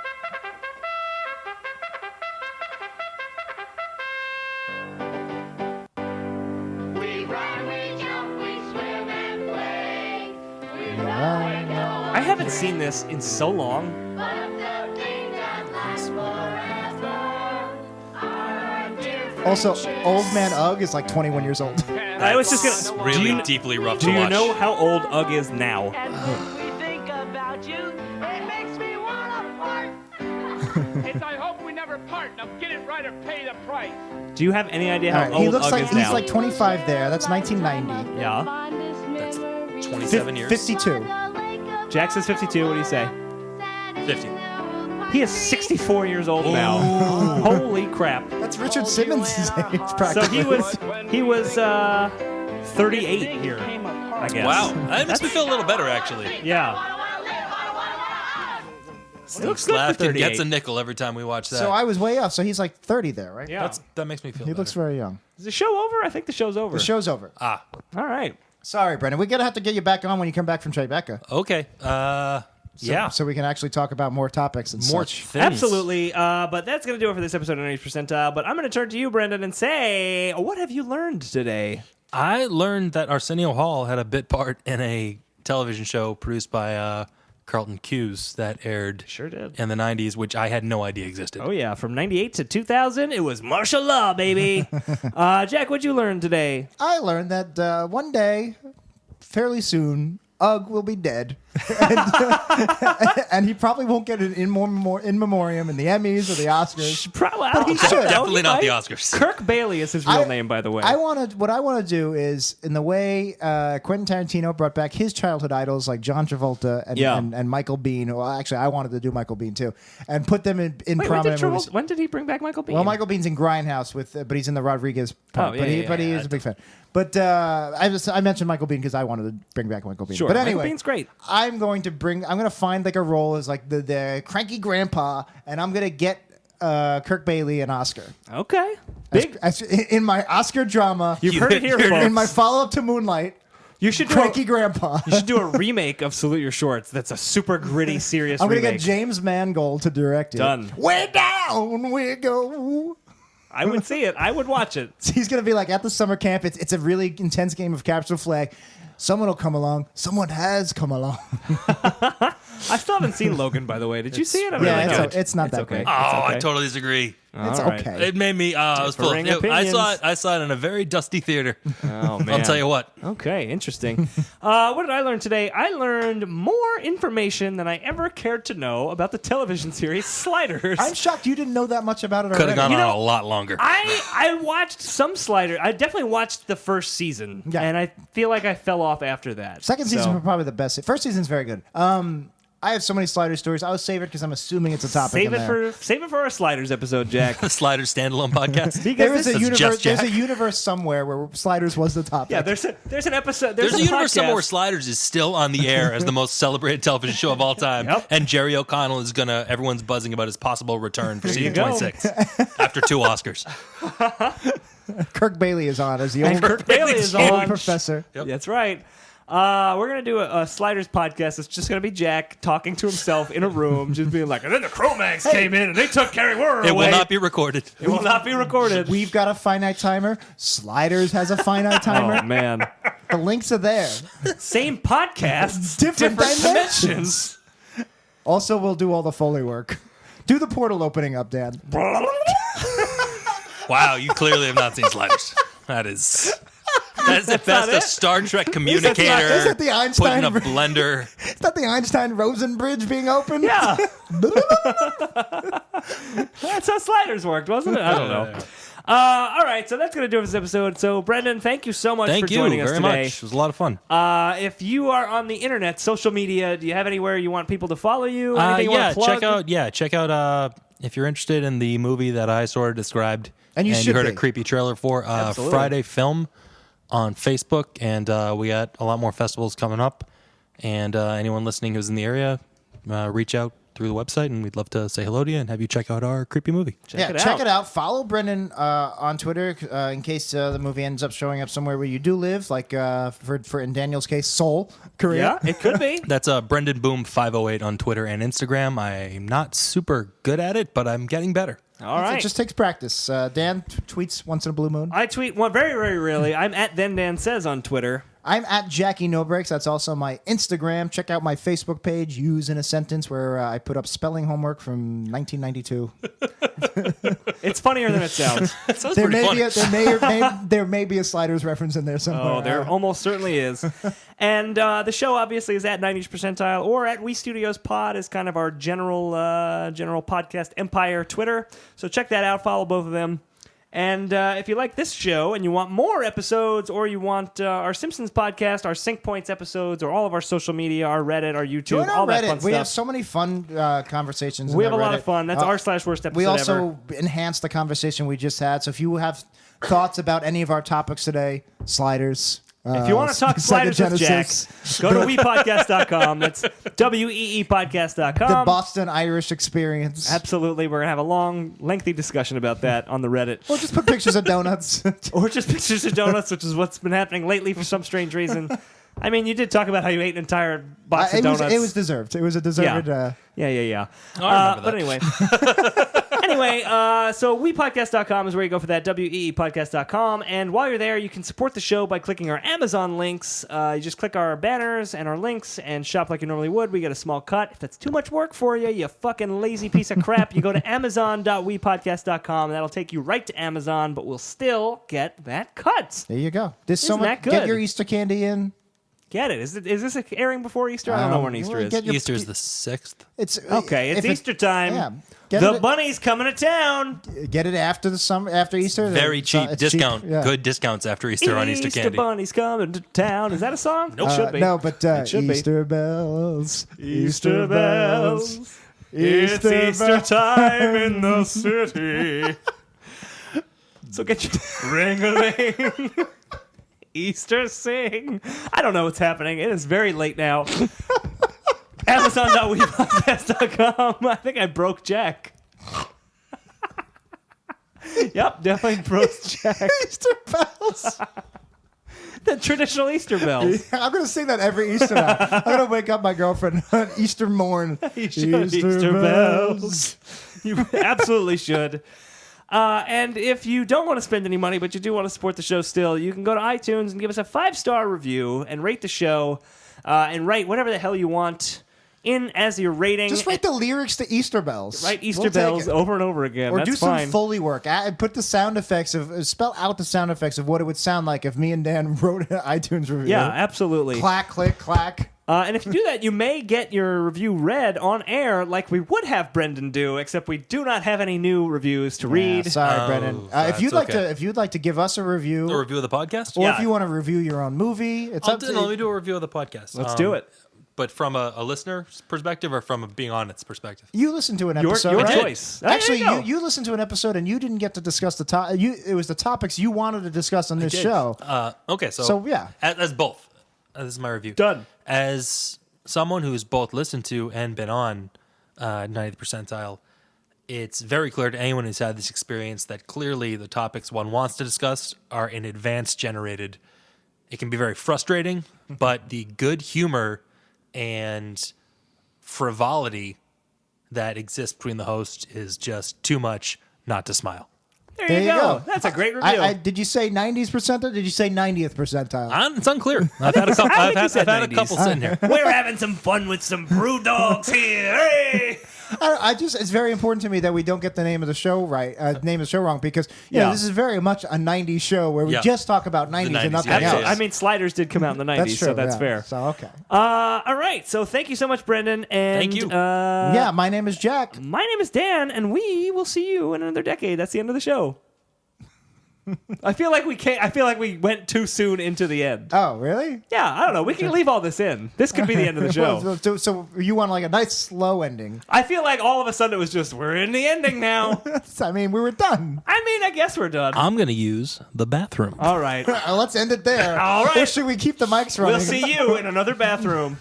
I haven't seen this in so long. Also, Old Man Ugg is like 21 years old. I was just gonna. Really deeply rough Do to you watch. know how old Ugg is now? It's I hope we never part. Now get it right or pay the price. Do you have any idea All how right, old he looks Ugg like is he's now? like 25 there. That's 1990. Yeah. 27 years. 52. Jack says 52. What do you say? 50. He is 64 years old now. Holy crap! That's Richard Simmons' age, So practically. he was 38 here, I guess. Wow. That makes me feel a little better, actually. Yeah. Steve looks good for Slavkin 38. gets a nickel every time we watch that. So I was way off. So he's like 30 there, right? Yeah. That makes me feel He better. looks very young. Is the show over? I think the show's over. The show's over. Ah, All right. Sorry, Brendan. We're going to have to get you back on when you come back from Tribeca. okay. Yeah. So we can actually talk about more topics and More such. things. Absolutely. But that's going to do it for this episode of 90s Percentile. But I'm going to turn to you, Brendan, and say, what have you learned today? I learned that Arsenio Hall had a bit part in a television show produced by Carlton Cuse that aired Sure did. in the 90s, which I had no idea existed. Oh, yeah. From 98 to 2000, it was martial law, baby. Jack, what'd you learn today? I learned that one day, fairly soon, Ugg will be dead. and he probably won't get an in memoriam in the Emmys or the Oscars. But he should. Definitely not the Oscars. Kirk Bailey is his real name, by the way. What I want to do is, in the way Quentin Tarantino brought back his childhood idols like John Travolta and Michael Bean. Well, actually, I wanted to do Michael Bean too, and put them in Wait, prominent movies. when did he bring back Michael Bean? Well, Michael Bean's in Grindhouse but he's in the Rodriguez part. Oh, yeah, but he is a big fan. But I mentioned Michael Bean because I wanted to bring back Michael Bean. Sure, But Michael anyway, Bean's great. I'm going to find like a role as like the cranky grandpa, and I'm going to get Kirk Bailey an Oscar. Okay. Big. In my Oscar drama. You've heard it here, in folks. my follow up to Moonlight. You should do Cranky Grandpa. You should do a remake of Salute Your Shorts. That's a super gritty, serious I'm going to remake. get James Mangold to direct it. Done. Way down we go. I would see it. I would watch it. He's going to be like at the summer camp. It's a really intense game of capture the flag. Someone will come along. Someone has come along. I still haven't seen Logan, by the way. Did you see it? It's not that okay. great. Oh, I totally disagree. It's All right. okay. It made me. I was full. Differing I saw opinions. it. I saw it in a very dusty theater. Oh, man. I'll tell you what. Okay, interesting. What did I learn today? I learned more information than I ever cared to know about the television series Sliders. I'm shocked you didn't know that much about it Could have already. gone on a lot longer. I watched some Sliders. I definitely watched the first season, and I feel like I fell off after that. Second season was probably the best. First season's very good. I have so many Slider stories. I will save it because I'm assuming it's a topic. Save it for our Sliders episode, Jack. The Sliders standalone podcast. There is a That's universe. just Jack. There's a universe somewhere where Sliders was the topic. Yeah, there's an episode. There's a universe podcast. somewhere where Sliders is still on the air as the most celebrated television show of all time. Yep. And Jerry O'Connell is everyone's buzzing about his possible return for There you season go. 26 after 2 Oscars. Kirk Bailey is on as the old Kirk Bailey is old on. professor. Yep. That's right. We're going to do a Sliders podcast. It's just going to be Jack talking to himself in a room, just being like, and then the Cro-Mags came in and they took Carrie Wurr away. It will not be recorded. It will not be recorded. We've got a finite timer. Sliders has a finite timer. Oh, man. The links are there. Same podcasts, Different dimensions. Also, we'll do all the Foley work. Do the portal opening up, Dan. Wow, you clearly have not seen Sliders. That's at best a Star Trek communicator Is that the Einstein? putting a blender. Is that the Einstein-Rosen bridge being opened? Yeah. That's how Sliders worked, wasn't it? I don't know. All right, so that's going to do it for this episode. So, Brendan, thank you so much for Thank you joining us very today. much. It was a lot of fun. If you are on the internet, social media, do you have anywhere you want people to follow you? Anything you want to plug? check out if you're interested in the movie that I sort of described And you should heard be. a creepy trailer for Absolutely. Friday Film on Facebook, and we got a lot more festivals coming up. And anyone listening who's in the area, reach out through the website, and we'd love to say hello to you and have you check out our creepy movie. Check it out. Follow Brendan on Twitter in case the movie ends up showing up somewhere where you do live, like for in Daniel's case, Seoul, Korea. Yeah, it could be. That's Brendan Boom 508 on Twitter and Instagram. I'm not super good at it, but I'm getting better. All right. It just takes practice. Dan tweets once in a blue moon. I tweet very, very rarely. I'm at Then Dan Says on Twitter. I'm at Jackie No Breaks. That's also my Instagram. Check out my Facebook page, Use in a Sentence, where I put up spelling homework from 1992. It's funnier than it sounds. Sounds pretty funny. There may be a Sliders reference in there somewhere. Oh, there almost certainly is. And the show obviously is at 90s Percentile or at We Studios Pod is kind of our general podcast empire Twitter. So check that out. Follow both of them. And if you like this show and you want more episodes, or you want our Simpsons podcast, our Sync Points episodes, or all of our social media, our Reddit, our YouTube, Join all our that Reddit. fun We stuff. have so many fun conversations. We in have a the lot Reddit. of fun. That's r/worst episode We also ever. enhanced the conversation we just had. So if you have thoughts about any of our topics today, Sliders. If you want to talk Sega Sliders with Jack, Genesis, go to weepodcast.com. That's weepodcast.com. the Boston Irish experience. Absolutely. We're going to have a long, lengthy discussion about that on the Reddit. Or just put pictures of donuts. Or just pictures of donuts, which is what's been happening lately for some strange reason. I mean, you did talk about how you ate an entire box of donuts. It was deserved. It was a deserved. Yeah. Yeah. I remember But anyway. So weepodcast.com is where you go for that, weepodcast.com. And while you're there, you can support the show by clicking our Amazon links. You just click our banners and our links and shop like you normally would. We get a small cut. If that's too much work for you, you fucking lazy piece of crap, you go to amazon.weepodcast.com. That'll take you right to Amazon, but we'll still get that cut. There you go. There's so Isn't much. that good? Get your Easter candy in. Get it? Is this airing before Easter? I don't know when Easter is. Easter is the 6th. It's Okay, it's if Easter time. Yeah. Get The it, bunny's coming to town. get it after the summer, after Easter. Very cheap It's discount. Yeah. Good discounts after Easter on Easter candy. bunny's coming to town. Is that a song? Nope. It should be. No, but It should be. Easter bells. Easter bells. It's Easter time in the city. So get your ring-a-ling. Easter sing. I don't know what's happening. It is very late now. Amazon.weepodcast.com. I think I broke Jack. Yep, definitely broke Jack. Easter bells. The traditional Easter bells. I'm going to sing that every Easter night. I'm going to wake up my girlfriend on Easter morn. Easter bells. You absolutely should. And if you don't want to spend any money, but you do want to support the show still, you can go to iTunes and give us a 5-star review and rate the show and write whatever the hell you want in as your rating. Just write the lyrics to Easter bells. Write Easter We'll take bells it. over and over again. Or That's do some fine. Foley work. Put the sound effects spell out the sound effects of what it would sound like if me and Dan wrote an iTunes review. Yeah, absolutely. Clack, click, clack. And if you do that, you may get your review read on air like we would have Brendan do, except we do not have any new reviews to read. Yeah, sorry, Brendan. If you'd like to give us a review, A review of the podcast? or if you want to review your own movie, it's up to you. Let me do a review of the podcast. Let's do it. But from a listener's perspective or from being on its perspective? You listened to an Your episode, right? choice. Actually, There you go. you listened to an episode and you didn't get to discuss the topic. It was the topics you wanted to discuss on this show. Okay, So, yeah. As both. This is my review. Done. As someone who's both listened to and been on 90th Percentile, it's very clear to anyone who's had this experience that clearly the topics one wants to discuss are in advance generated. It can be very frustrating, but the good humor and frivolity that exists between the host is just too much not to smile. There you go. That's a great review. Did you say 90s percentile? Or did you say 90th percentile? It's unclear. I've had a couple. I think you I've said had a 90s. couple sitting here. We're having some fun with some brew dogs here. Hey! It's very important to me that we don't get the name of the show right, name of the show wrong, because you know, this is very much a 90s show where we just talk about 90s, 90s, and nothing yeah. else. I mean, Sliders did come out in the 90s, That's true, so that's yeah. fair. So, okay. All right. So thank you so much, Brendan. And, Thank you. Yeah, my name is Jack. My name is Dan, and we will see you in another decade. That's the end of the show. I feel like we went too soon into the end. Oh, really? Yeah, I don't know. We can leave all this in. This could be the end of the show. So you want like a nice slow ending? I feel like all of a sudden it was just, we're in the ending now. I mean, we were done. I guess we're done. I'm going to use the bathroom. All right. Let's end it there. All right. Or should we keep the mics running? We'll see you in another bathroom.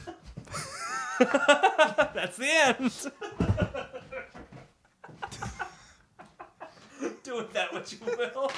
That's the end. Do with that what you will.